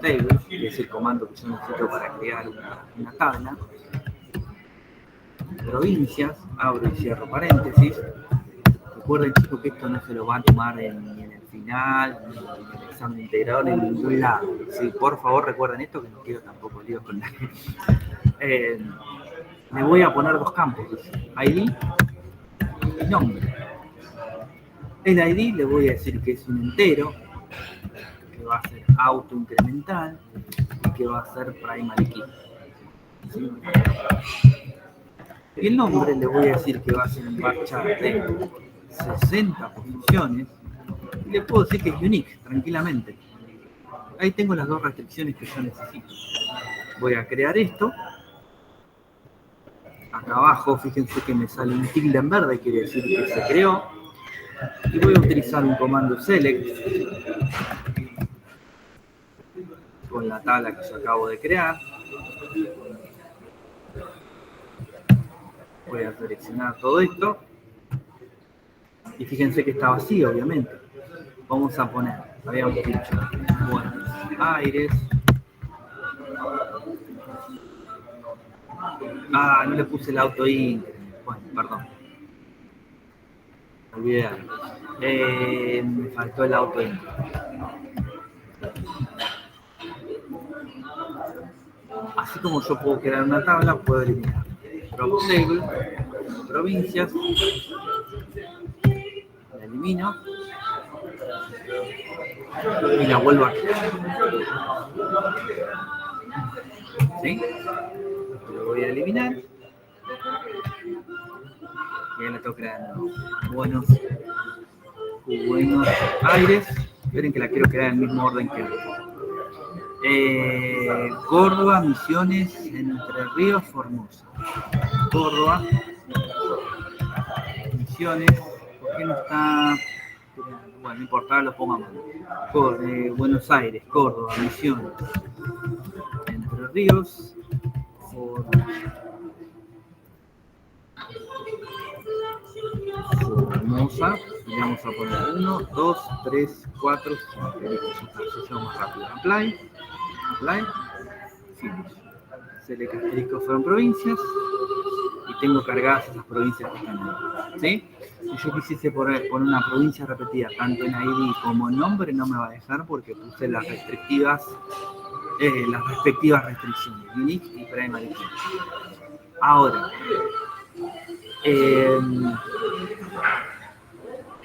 table, que es el comando que yo necesito para crear una tabla. Provincias, abro y cierro paréntesis. Recuerden, chicos, que esto no se lo va a tomar ni en el final, ni en el examen integrador, en ningún lado. Sí, por favor, recuerden esto, que no quiero tampoco líos con nadie. Le voy a poner 2 campos, ID y nombre. El ID le voy a decir que es un entero, que va a ser autoincremental y que va a ser primary key. ¿Sí? Y el nombre le voy a decir que va a ser un bar chart de 60 posiciones y le puedo decir que es unique, tranquilamente. Ahí tengo las 2 restricciones que yo necesito. Voy a crear esto. Acá abajo, fíjense que me sale un tilde en verde, quiere decir que se creó. Y voy a utilizar un comando select con la tabla que yo acabo de crear. Voy a seleccionar todo esto. Y fíjense que está vacío, obviamente. Vamos a poner, habíamos dicho, Buenos Aires. Ah, no le puse el auto in. Bueno, perdón. Me olvidé algo. Me faltó el auto in. Así como yo puedo crear una tabla, puedo eliminar drop table, provincias, la elimino y la vuelvo a crear. ¿Sí? Lo voy a eliminar y ahí la tengo creando. Buenos Aires. Esperen que la quiero crear en el mismo orden que Córdoba, Misiones, Entre Ríos, Formosa. Córdoba, Misiones. ¿Por qué no está? Bueno, no importa, lo pongo a mano. Buenos Aires, Córdoba, Misiones, Entre Ríos, Formosa. Y vamos a poner 1, 2, 3, 4, 5. Se llama más rápido. Apply, finish. Select asterisco fueron provincias y tengo cargadas esas provincias que están ahí. ¿Sí? Si yo quisiese poner una provincia repetida tanto en ID como en nombre, no me va a dejar porque puse las respectivas restricciones, unique y primary key. Ahora,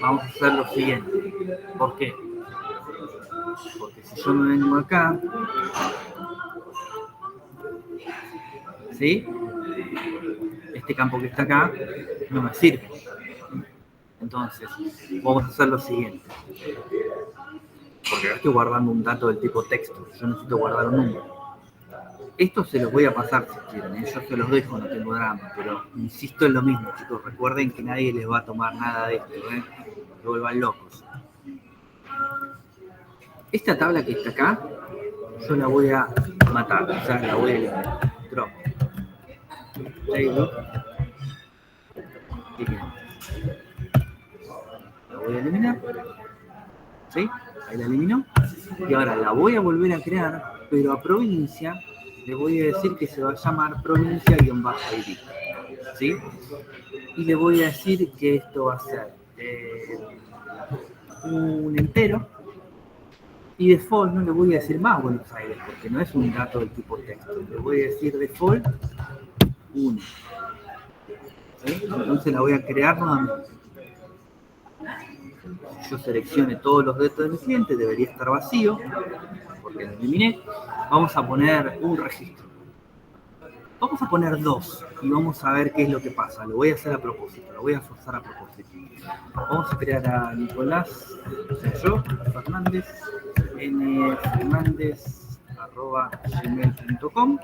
vamos a hacer lo siguiente. ¿Por qué? Porque si yo me vengo acá, ¿sí? Este campo que está acá no me sirve. Entonces, vamos a hacer lo siguiente. Porque ahora estoy guardando un dato del tipo texto. Yo necesito guardar un número. Esto se los voy a pasar si quieren. Yo se los dejo, no tengo drama. Pero insisto en lo mismo, chicos. Recuerden que nadie les va a tomar nada de esto. Se vuelvan locos. Esta tabla que está acá, yo la voy a matar. O sea, la voy a eliminar. Drop. Table. La voy a eliminar. ¿Sí? Ahí la eliminó. Y ahora la voy a volver a crear, pero a provincia le voy a decir que se va a llamar provincia-id. ¿Sí? Y le voy a decir que esto va a ser un entero. Y default no le voy a decir más Buenos Aires, porque no es un dato del tipo texto. Le voy a decir default 1. ¿Sí? Entonces la voy a crear nuevamente. Si yo seleccione todos los datos de mi cliente, debería estar vacío, porque lo eliminé. Vamos a poner un registro. Vamos a poner 2 y vamos a ver qué es lo que pasa. Lo voy a hacer a propósito, lo voy a forzar a propósito. Vamos a crear a Nicolás, o sea, yo, Fernández, nfernández@gmail.com.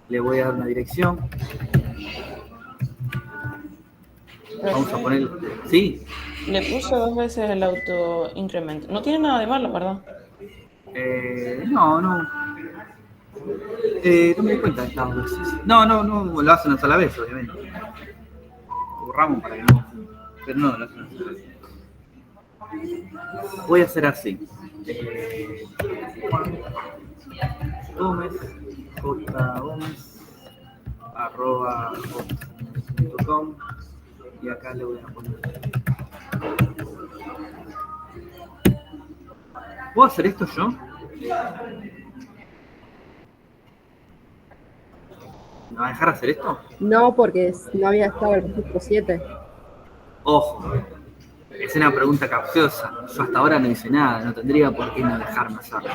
Le voy a dar una dirección. Vamos a poner, sí. Le puso 2 veces el auto incremento. No tiene nada de malo, ¿verdad? No. No me di cuenta de estas veces. No, lo hacen una sola vez, obviamente. Borramos para que no. Pero no, lo hacen una sola vez. Voy a hacer así. Gómez, @hotmail.com, y acá le voy a poner. ¿Puedo hacer esto yo? ¿Me va a dejar hacer esto? No, porque no había estado el registro 7. Ojo, es una pregunta capciosa. Yo hasta ahora no hice nada, no tendría por qué no dejarme hacerlo.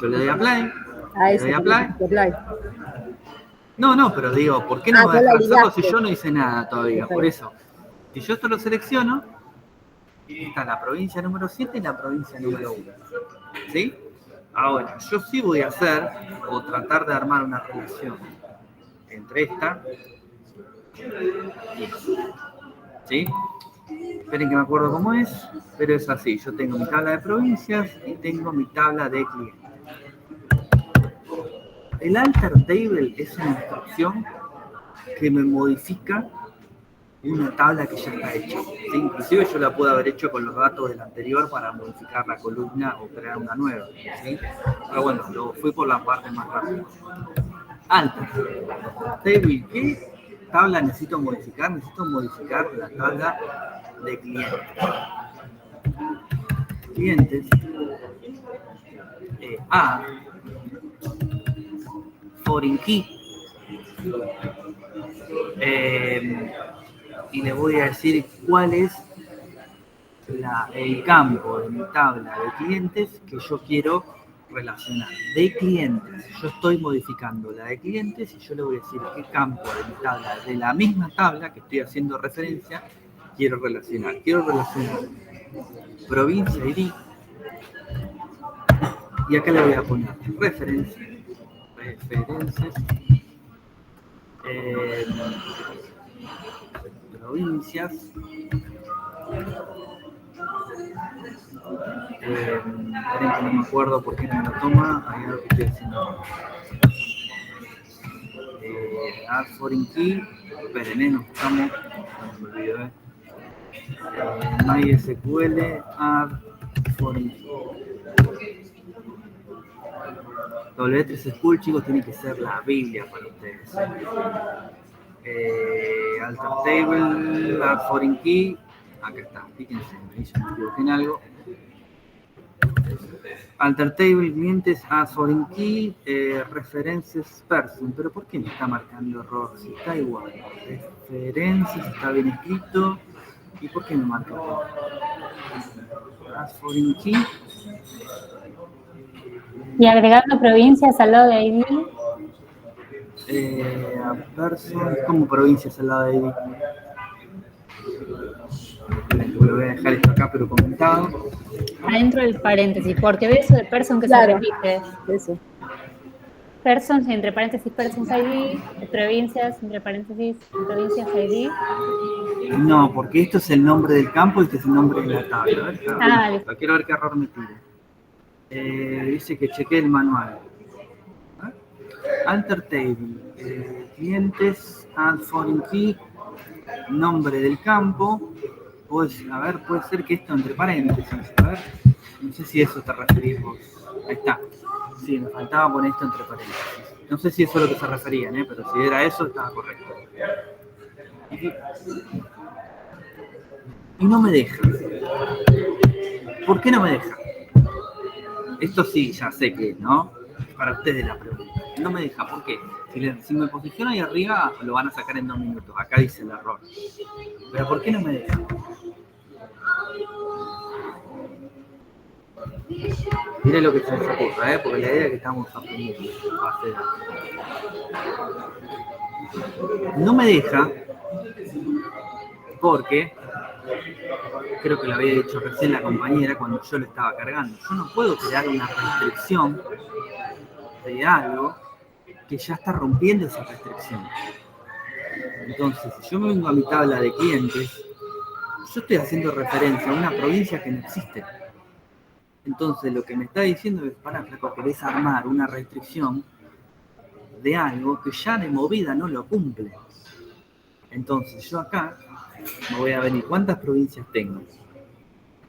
Yo le doy a play. Le doy a play. No, pero digo, ¿por qué no voy a dejar hacerlo si yo no hice nada todavía? Por eso, si yo esto lo selecciono, está la provincia número 7 y la provincia número 1. ¿Sí? Ahora, yo sí voy a hacer, o tratar de armar una relación entre esta y esta. ¿Sí? Esperen que me acuerdo cómo es, pero es así. Yo tengo mi tabla de provincias y tengo mi tabla de clientes. El alter table es una instrucción que me modifica una tabla que ya está hecha. ¿Sí? Inclusive yo la puedo haber hecho con los datos del anterior para modificar la columna o crear una nueva. ¿Sí? Pero bueno, lo fui por la parte más rápida. Alter table, ¿qué tabla necesito modificar? Necesito modificar la tabla de clientes. Clientes A foreign key, y le voy a decir cuál es el campo de mi tabla de clientes que yo quiero relacionar. De clientes, yo estoy modificando la de clientes y yo le voy a decir qué campo de mi tabla, de la misma tabla que estoy haciendo referencia, quiero relacionar. Quiero relacionar provincia ID, y acá le voy a poner referencias, provincias, esperen que no me acuerdo por qué no me lo toma, hay algo que estoy haciendo. Add foreign key, esperen, nos buscamos, no me olvido, MySQL, add foreign key. W3 School, chicos, tiene que ser la Biblia para ustedes. Alter table, add foreign key. Acá está, fíjense, ahí ya me equivoqué en algo. Alter table, clientes, add foreign key, references person. Pero ¿por qué me está marcando error? Si está igual. Referencias, está bien escrito. ¿Y por qué me marca error? Add foreign key. Y agregando provincias al lado de ID. A person, como provincias al lado de ID. Lo voy a dejar esto acá, pero comentado. Adentro del paréntesis, porque ve eso de person que Claro. se repite. Eso. Persons, entre paréntesis, persons ID, provincias, entre paréntesis, provincias ID. No, porque esto es el nombre del campo y este es el nombre de la tabla. A ver, Listo. quiero ver qué error me tira. Dice que chequee el manual. Alter table, clientes, add foreign key, nombre del campo, Pues, a ver, puede ser que esto entre paréntesis, a ver, no sé si eso te referís vos. Ahí está. Sí, me faltaba poner esto entre paréntesis. No sé si eso es lo que se referían, pero si era eso, estaba correcto. Y no me deja. ¿Por qué no me deja? Esto sí, ya sé que, ¿no? Para ustedes la pregunta. No me deja, ¿por qué? Si me posiciono ahí arriba, lo van a sacar en 2 minutos. Acá dice el error. Pero ¿por qué no me deja? Miren lo que se les ocurra, porque la idea es que estamos aprendiendo. No me deja porque, creo que lo había dicho recién la compañera cuando yo lo estaba cargando, yo no puedo crear una restricción de algo que ya está rompiendo esa restricción. Entonces, si yo me vengo a mi tabla de clientes, yo estoy haciendo referencia a una provincia que no existe. Entonces, lo que me está diciendo es, para flaco, querés armar una restricción de algo que ya de movida no lo cumple. Entonces, yo acá me voy a venir, ¿cuántas provincias tengo?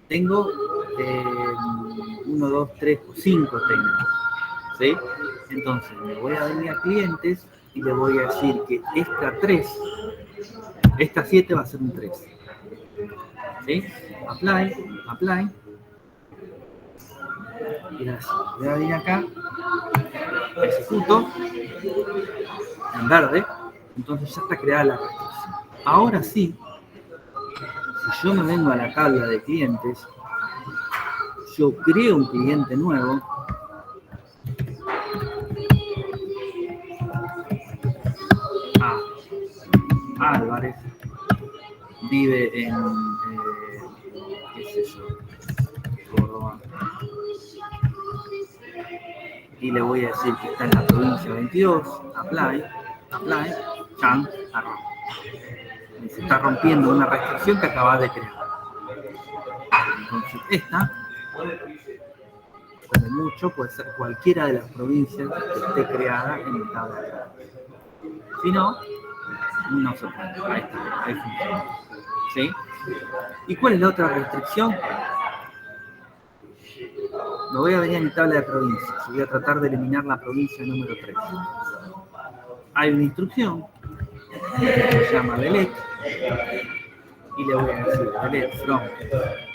Tengo 1, 2, 3, 5 tengo, ¿sí? Entonces, me voy a venir a clientes y le voy a decir que esta 7 va a ser un 3. ¿Sí? Apply. Y así, voy a venir acá, ejecuto, en verde, entonces ya está creada la restricción. Ahora sí, si yo me vengo a la tabla de clientes, yo creo un cliente nuevo, Álvarez, vive en, qué sé yo, Córdoba, y le voy a decir que está en la provincia 22, apply, chan, arroba. Y se está rompiendo una restricción que acabas de crear. Entonces esta, como mucho, puede ser cualquiera de las provincias que esté creada en el tabla de datos. Si no, no se puede. Ahí está, ahí funciona. ¿Sí? ¿Y cuál es la otra restricción? Me voy a venir a mi tabla de provincias y voy a tratar de eliminar la provincia número 3. Hay una instrucción que se llama delete y le voy a decir delete from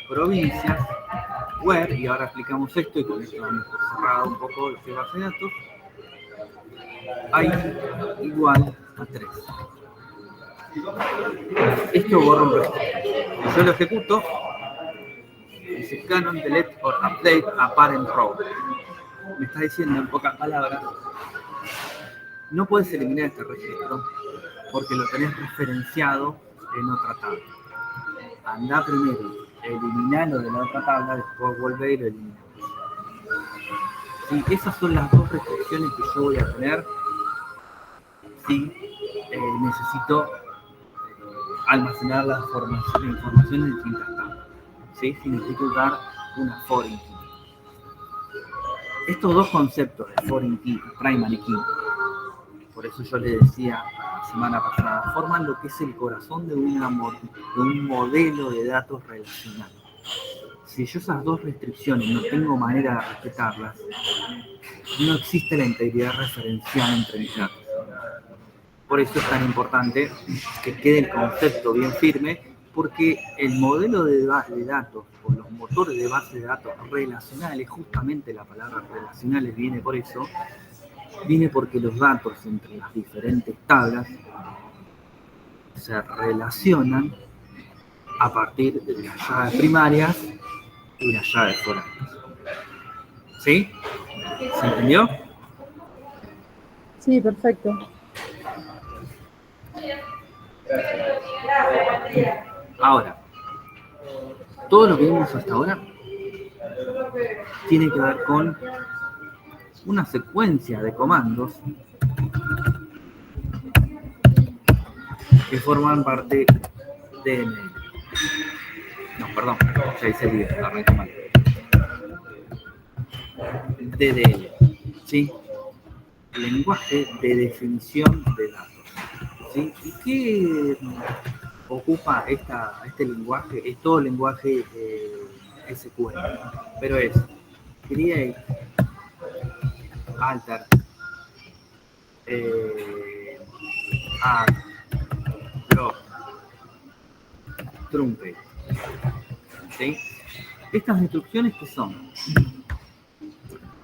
provincias where, y ahora aplicamos esto y con esto vamos a cerrar un poco lo que es base de datos, hay igual a 3. Esto borra un registro. Si yo lo ejecuto, dice canon delete or update a parent row. Me está diciendo en pocas palabras, no puedes eliminar este registro porque lo tenés referenciado en otra tabla. Anda primero, eliminalo de la otra tabla, después volver y lo eliminar. Sí, esas son las dos restricciones que yo voy a poner si necesito almacenar la información en distintas tablas. ¿Sí? Si necesito usar una foreign key. Estos dos conceptos de foreign key y primary key, por eso yo le decía la semana pasada, forman lo que es el corazón de un modelo de datos relacional. Si yo esas dos restricciones no tengo manera de respetarlas, no existe la integridad referencial entre mis datos. Por eso es tan importante que quede el concepto bien firme, porque el modelo de datos o los motores de base de datos relacionales, justamente la palabra relacionales viene por eso, viene porque los datos entre las diferentes tablas se relacionan a partir de las llaves primarias y las llaves foráneas. ¿Sí? ¿Se entendió? Sí, perfecto. Ahora, todo lo que vimos hasta ahora tiene que ver con una secuencia de comandos que forman parte de... No, perdón, ya hice el video, arranqué mal. DDL, ¿sí? Lenguaje de definición de datos. ¿Sí? ¿Y qué ocupa este lenguaje, es todo lenguaje SQL, pero es create, alter, add, drop, truncate. ¿Sí? Estas instrucciones, ¿qué son?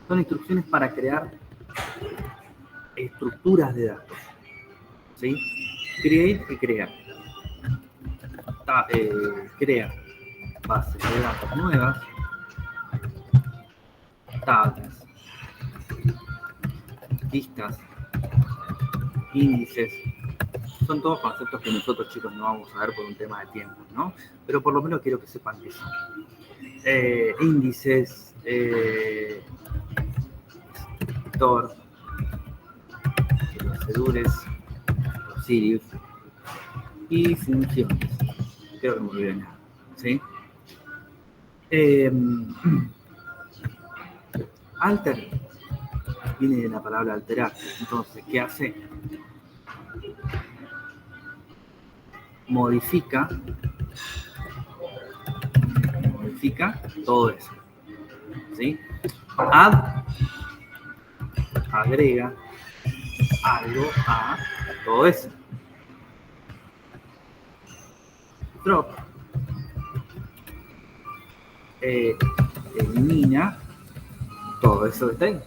Son instrucciones para crear estructuras de datos. ¿Sí? Create y crear. Crea bases de datos nuevas, tablas, listas, índices. Son todos conceptos que nosotros, chicos, no vamos a ver por un tema de tiempo, ¿no? Pero por lo menos quiero que sepan qué son. Índices, store, procedures, Sirius y funciones. Creo que no me olvidé nada, ¿sí? Alter viene de la palabra alterar. Entonces, ¿qué hace? Modifica todo eso, ¿sí? Add, agrega algo a todo eso. Drop, elimina todo eso que está ahí,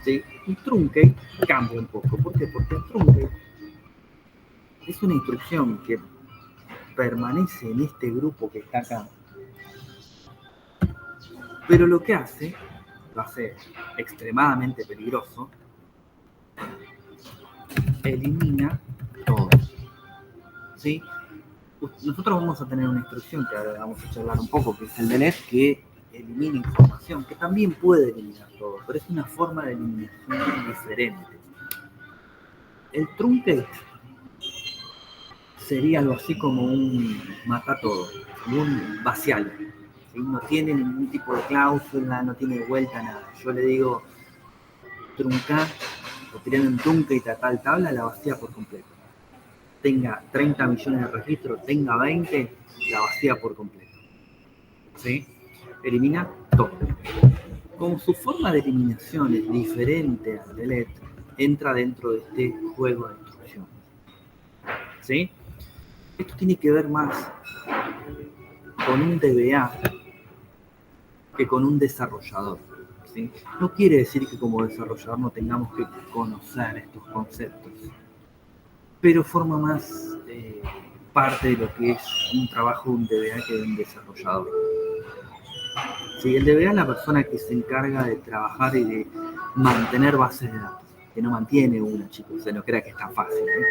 ¿sí? Y truncate cambia un poco. ¿Por qué? Porque truncate es una instrucción que permanece en este grupo que está acá, pero lo que hace, lo hace extremadamente peligroso, elimina todo, ¿sí? Nosotros vamos a tener una instrucción que ahora vamos a charlar un poco, que es el delete, que elimina información, que también puede eliminar todo, pero es una forma de eliminación diferente. El truncate sería algo así como un mata todo, un vacialo, ¿sí? No tiene ningún tipo de cláusula, no tiene vuelta, nada. Yo le digo truncar, o tirar un truncate a tal tabla, la vacía por completo. Tenga 30 millones de registros, tenga 20, la vacía por completo, ¿sí? Elimina todo. Como su forma de eliminación es diferente al delete, entra dentro de este juego de instrucciones, ¿sí? Esto tiene que ver más con un DBA que con un desarrollador, ¿sí? No quiere decir que como desarrollador no tengamos que conocer estos conceptos, pero forma más parte de lo que es un trabajo de un DBA que de un desarrollador. Sí, el DBA es la persona que se encarga de trabajar y de mantener bases de datos, que no mantiene una, chicos, se no crea que es tan fácil, ¿eh?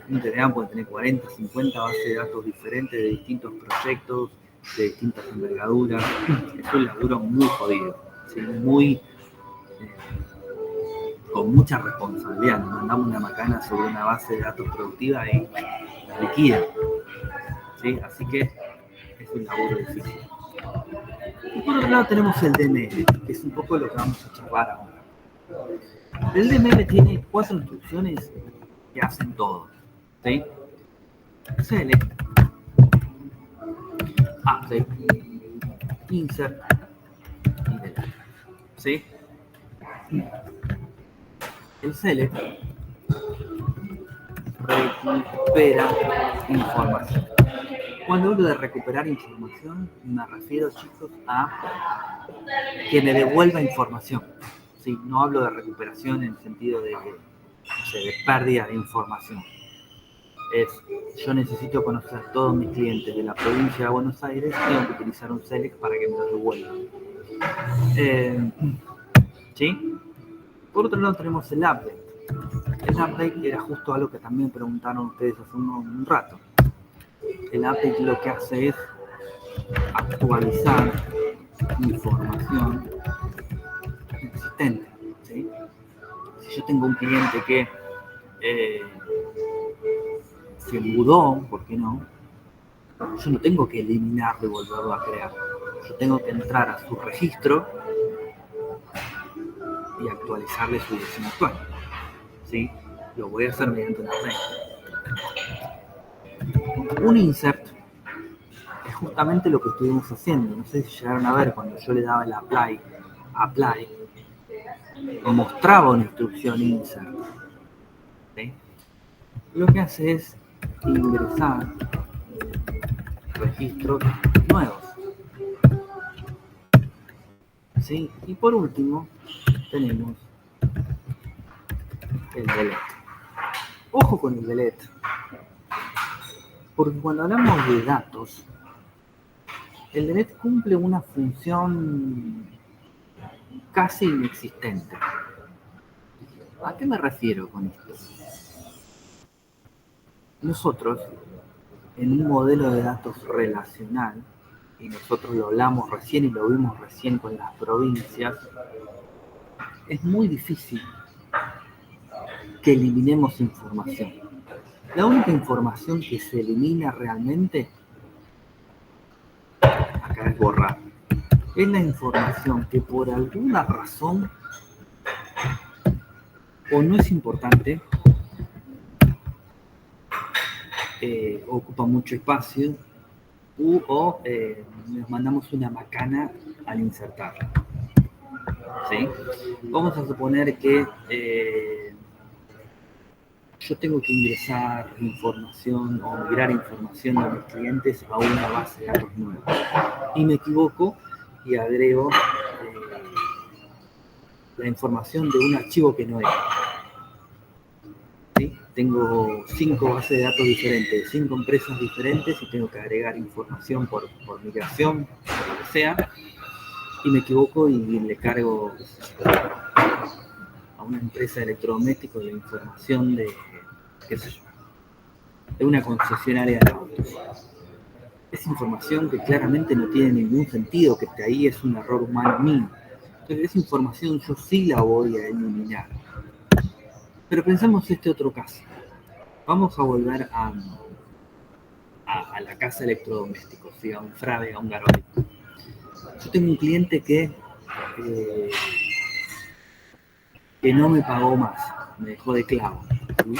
Un DBA puede tener 40, 50 bases de datos diferentes de distintos proyectos, de distintas envergaduras. Es un laburo muy jodido, ¿sí? Muy con mucha responsabilidad. Nos mandamos una macana sobre una base de datos productiva y la liquida, ¿sí? Así que es un laburo difícil. Y por otro lado tenemos el DML, que es un poco lo que vamos a charlar ahora. El DML tiene 4 instrucciones que hacen todo, ¿sí? Select, update, insert y delete, ¿sí? El select recupera información. Cuando hablo de recuperar información, me refiero, chicos, a que me devuelva información, ¿sí? No hablo de recuperación en el sentido de pérdida de información. Yo necesito conocer todos mis clientes de la provincia de Buenos Aires, tengo que utilizar un select para que me los devuelvan. ¿Sí? Por otro lado tenemos el update. El update era justo algo que también preguntaron ustedes hace un rato. El update lo que hace es actualizar información existente, ¿sí? Si yo tengo un cliente que se mudó, ¿por qué no? Yo no tengo que eliminarlo y volverlo a crear. Yo tengo que entrar a su registro y actualizarle su dirección actual, ¿sí? Lo voy a hacer mediante una red. Un insert es justamente lo que estuvimos haciendo. No sé si llegaron a ver cuando yo le daba el apply, me mostraba una instrucción insert. ¿Sí? Lo que hace es ingresar registros nuevos. ¿Sí? Y por último tenemos el delete. Ojo con el delete, porque cuando hablamos de datos, el delete cumple una función casi inexistente. ¿A qué me refiero con esto? Nosotros, en un modelo de datos relacional, y nosotros lo hablamos recién y lo vimos recién con las provincias, es muy difícil que eliminemos información. La única información que se elimina realmente, acá es borrar, es la información que por alguna razón o no es importante, ocupa mucho espacio, o nos mandamos una macana al insertarla. ¿Sí? Vamos a suponer que yo tengo que ingresar información o migrar información de mis clientes a una base de datos nueva. Y me equivoco y agrego la información de un archivo que no era. ¿Sí? Tengo 5 bases de datos diferentes, 5 empresas diferentes y tengo que agregar información por migración, por lo que sea, y me equivoco y le cargo a una empresa de electrodomésticos la información de, qué sé yo, de una concesionaria de autos. Es información que claramente no tiene ningún sentido, que ahí es un error humano mío. Entonces esa información yo sí la voy a eliminar. Pero pensamos este otro caso. Vamos a volver a la casa de electrodomésticos, ¿sí? A un Frade, a un Garoni. Yo tengo un cliente que no me pagó más, me dejó de clavo. ¿Sí?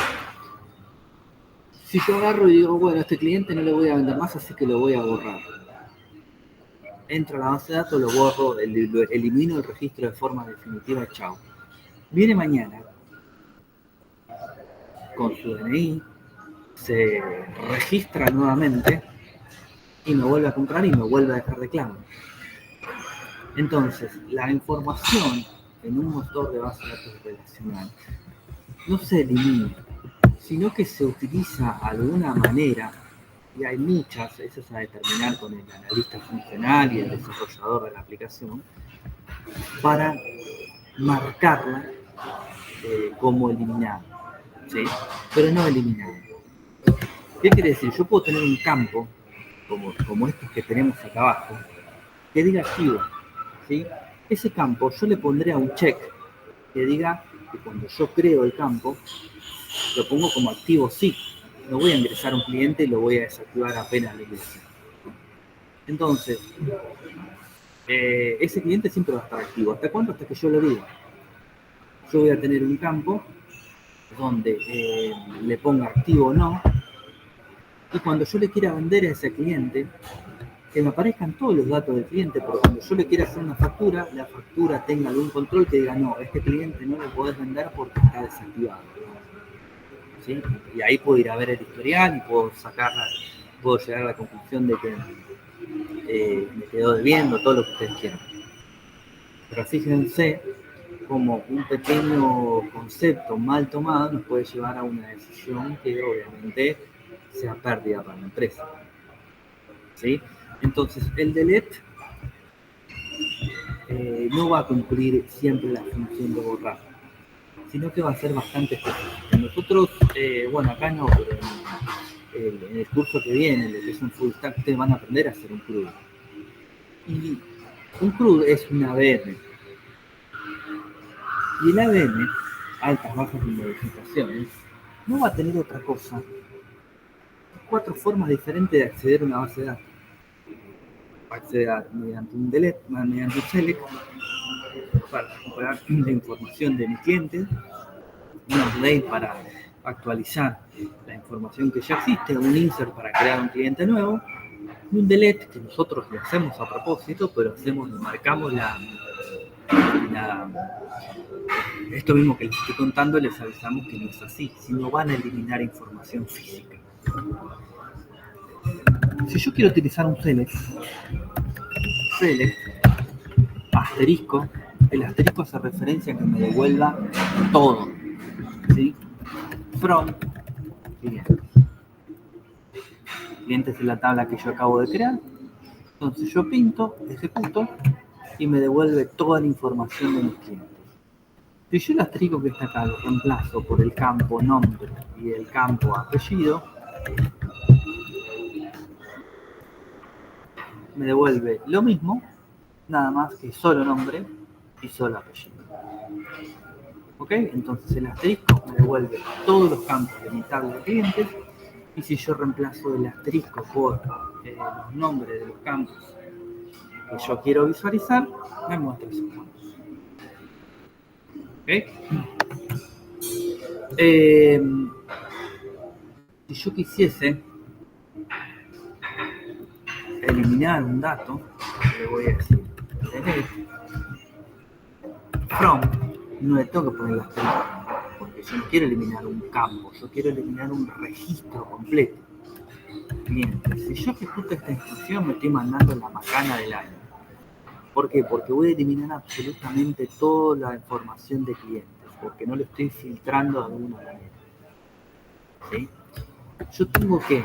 Si yo agarro y digo, bueno, a este cliente no le voy a vender más, así que lo voy a borrar. Entro a la base de datos, lo borro, elimino el registro de forma definitiva, chao. Viene mañana con su DNI, se registra nuevamente y me vuelve a comprar y me vuelve a dejar de clavo. Entonces, la información en un motor de base de datos relacional no se elimina, sino que se utiliza de alguna manera, y hay muchas, eso es a determinar con el analista funcional y el desarrollador de la aplicación, para marcarla como eliminada, ¿sí? Pero no eliminada. ¿Qué quiere decir? Yo puedo tener un campo, como estos que tenemos acá abajo, que diga activo, ¿sí? Ese campo yo le pondré a un check que diga que cuando yo creo el campo, lo pongo como activo sí. No voy a ingresar a un cliente y lo voy a desactivar apenas le ingrese. Entonces, ese cliente siempre va a estar activo. ¿Hasta cuándo? Hasta que yo lo diga. Yo voy a tener un campo donde le ponga activo o no, y cuando yo le quiera vender a ese cliente, que me aparezcan todos los datos del cliente, porque cuando yo le quiera hacer una factura, la factura tenga algún control que diga, no, este cliente no lo podés vender porque está desactivado. ¿Sí? Y ahí puedo ir a ver el historial y puedo llegar a la conclusión de que me quedó debiendo todo lo que ustedes quieran. Pero fíjense como un pequeño concepto mal tomado nos puede llevar a una decisión que obviamente sea pérdida para la empresa. ¿Sí? Entonces, el delete no va a cumplir siempre la función de borrar, sino que va a ser bastante específico. Nosotros, bueno, acá no, pero en el curso que viene, lo que es un full stack, ustedes van a aprender a hacer un CRUD. Y un CRUD es un ABM. Y el ABM, altas, bajas y modificaciones, no va a tener otra cosa. 4 formas diferentes de acceder a una base de datos. Acceder mediante un delete, mediante un select, para recuperar la información de mi cliente, un update para actualizar la información que ya existe, un insert para crear un cliente nuevo, y un delete que nosotros lo hacemos a propósito, pero marcamos esto mismo que les estoy contando, les avisamos que no es así, sino van a eliminar información física. Si yo quiero utilizar un select, asterisco, el asterisco hace referencia a que me devuelva todo, ¿sí? From clientes. Clientes es la tabla que yo acabo de crear. Entonces yo pinto, ejecuto y me devuelve toda la información de mis clientes. Si yo el asterisco que está acá lo reemplazo por el campo nombre y el campo apellido, me devuelve lo mismo, nada más que solo nombre y solo apellido. ¿Ok? Entonces el asterisco me devuelve todos los campos de mi tabla de clientes, y si yo reemplazo el asterisco por los nombres de los campos que yo quiero visualizar, me muestra esos campos. ¿Ok? Si yo quisiese eliminar un dato, le voy a decir from, no le tengo que poner el asterisco, porque yo no quiero eliminar un campo, yo quiero eliminar un registro completo. Bien, si yo ejecuto esta instrucción me estoy mandando la macana del año. ¿Por qué? Porque voy a eliminar absolutamente toda la información de clientes, porque no lo estoy filtrando de alguna manera. ¿Sí? Yo tengo que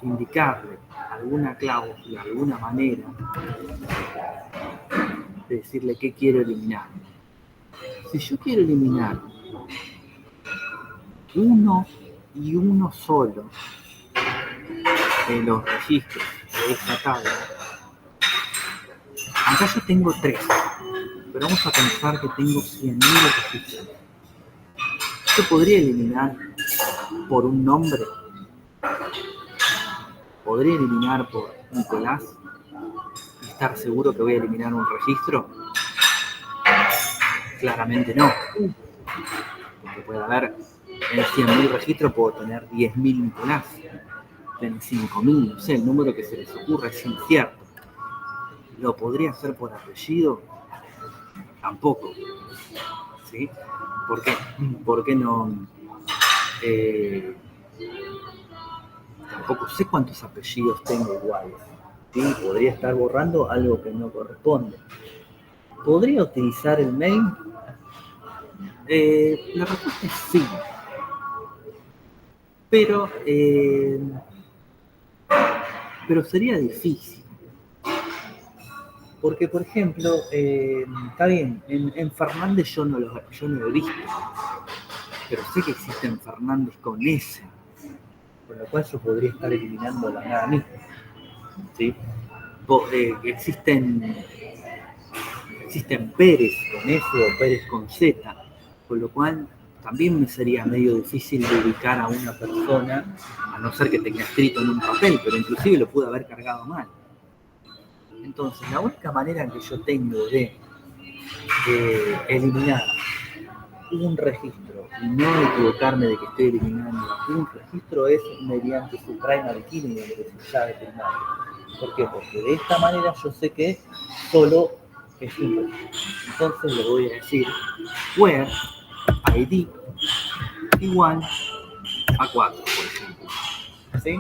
indicarle alguna cláusula, alguna manera de decirle qué quiero eliminar. Si yo quiero eliminar uno y uno solo de los registros de esta tabla, acá yo tengo 3, pero vamos a pensar que tengo 100.000 registros. Yo podría eliminar por un nombre, podría eliminar por Nicolás y estar seguro que voy a eliminar un registro. Claramente no, porque puede haber en 100.000 registros, puedo tener 10.000 Nicolás, en 5.000, no sé, el número que se les ocurra es incierto. ¿Lo podría hacer por apellido? Tampoco. ¿Sí? ¿Por qué? Porque no. Tampoco sé cuántos apellidos tengo iguales. ¿Sí? Podría estar borrando algo que no corresponde. ¿Podría utilizar el main? La respuesta es sí. Pero sería difícil. Porque, por ejemplo, está bien, en Fernández yo no lo he visto, pero sé que existen Fernández con S, con lo cual yo podría estar eliminando la nada misma. ¿Sí? Existen Pérez con S o Pérez con Z, con lo cual también me sería medio difícil de ubicar a una persona, a no ser que tenga escrito en un papel, pero inclusive lo pude haber cargado mal. Entonces, la única manera en que yo tengo de eliminar un registro y no equivocarme de que estoy eliminando un registro es mediante su primary key, mediante su llave primaria. ¿Por qué? Porque de esta manera yo sé que solo es un registro. Entonces le voy a decir where id igual a 4, por ejemplo. ¿Sí?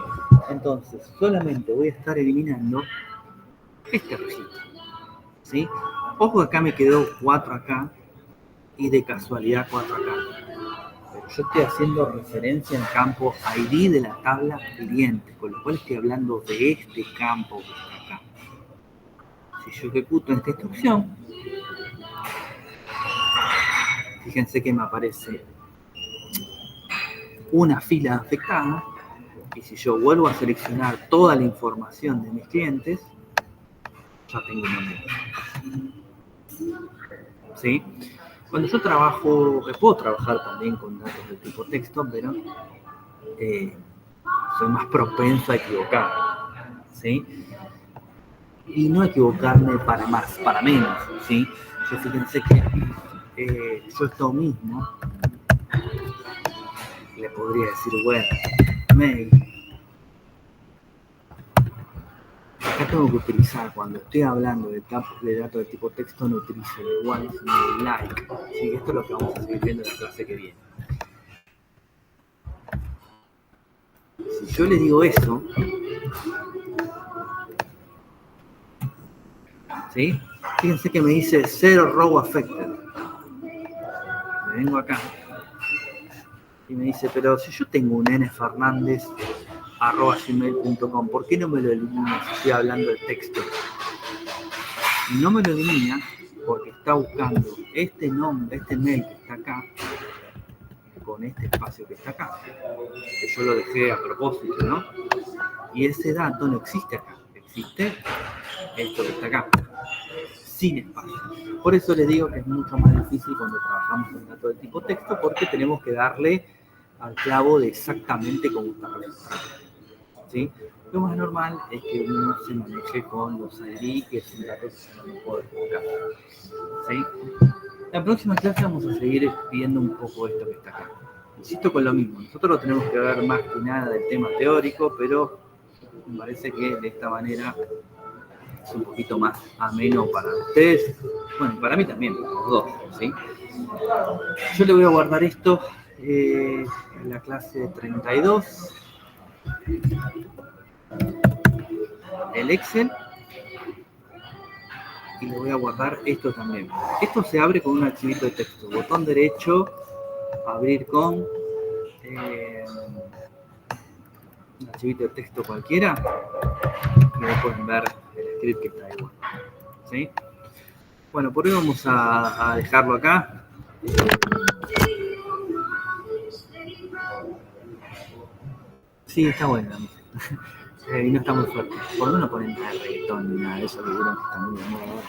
Entonces, solamente voy a estar eliminando este registro. ¿Sí? Ojo, acá me quedó 4 acá y de casualidad 4 acá. Pero yo estoy haciendo referencia al campo ID de la tabla cliente, con lo cual estoy hablando de este campo que está acá. Si yo ejecuto esta instrucción, fíjense que me aparece una fila afectada, y si yo vuelvo a seleccionar toda la información de mis clientes, ya tengo un nombre. ¿Sí? Cuando yo trabajo, puedo trabajar también con datos de tipo texto, pero soy más propenso a equivocar. ¿Sí? Y no equivocarme para más, para menos. ¿Sí? Yo fíjense que yo esto mismo le podría decir web, mail. Acá tengo que utilizar, cuando estoy hablando de datos de tipo texto, no utilizo el igual, sino el like. Así que esto es lo que vamos a seguir viendo en la clase que viene. Si yo le digo eso, ¿sí? Fíjense que me dice 0 row affected. Me vengo acá y me dice, pero si yo tengo un nfernandez@gmail.com, ¿por qué no me lo elimina si estoy hablando de texto? No me lo elimina porque está buscando este nombre, este mail que está acá, con este espacio que está acá, que yo lo dejé a propósito, ¿no? Y ese dato no existe acá, existe esto que está acá, sin espacio. Por eso les digo que es mucho más difícil cuando trabajamos con datos de tipo texto, porque tenemos que darle al clavo de exactamente cómo está registrado, ¿sí? Lo más normal es que uno se maneje con los ID, que es un dato que se no puede buscar, ¿sí? La próxima clase vamos a seguir viendo un poco esto que está acá. Insisto con lo mismo, nosotros lo tenemos que ver más que nada del tema teórico, pero me parece que de esta manera es un poquito más ameno para ustedes, bueno, para mí también, para los dos, ¿sí? Yo le voy a guardar esto en la clase 32, el Excel, y le voy a guardar esto también. Esto se abre con un archivito de texto, botón derecho, abrir con un archivito de texto cualquiera, y ahí pueden ver el script que está igual, ¿sí? Bueno, por hoy vamos a dejarlo acá. Sí, está buena la música. Y no está muy fuerte. Por lo menos no ponen nada de reggaetón ni nada de eso que vieron que está muy de moda ahora.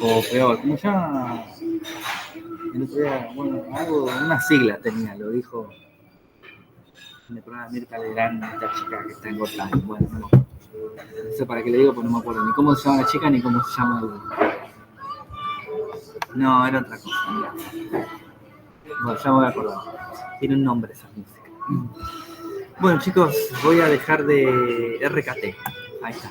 O peor, ¿cómo se llama? El otro día, bueno, algo, una sigla tenía, lo dijo en el programa Mirta Legrand, esta chica que está en Got Talent. Bueno, no sé para qué le digo, porque no me acuerdo ni cómo se llama la chica ni cómo se llama el... No, era otra cosa. Bueno, ya me voy a acordar. Tiene un nombre esa música. Bueno, chicos, voy a dejar de RKT. Ahí está.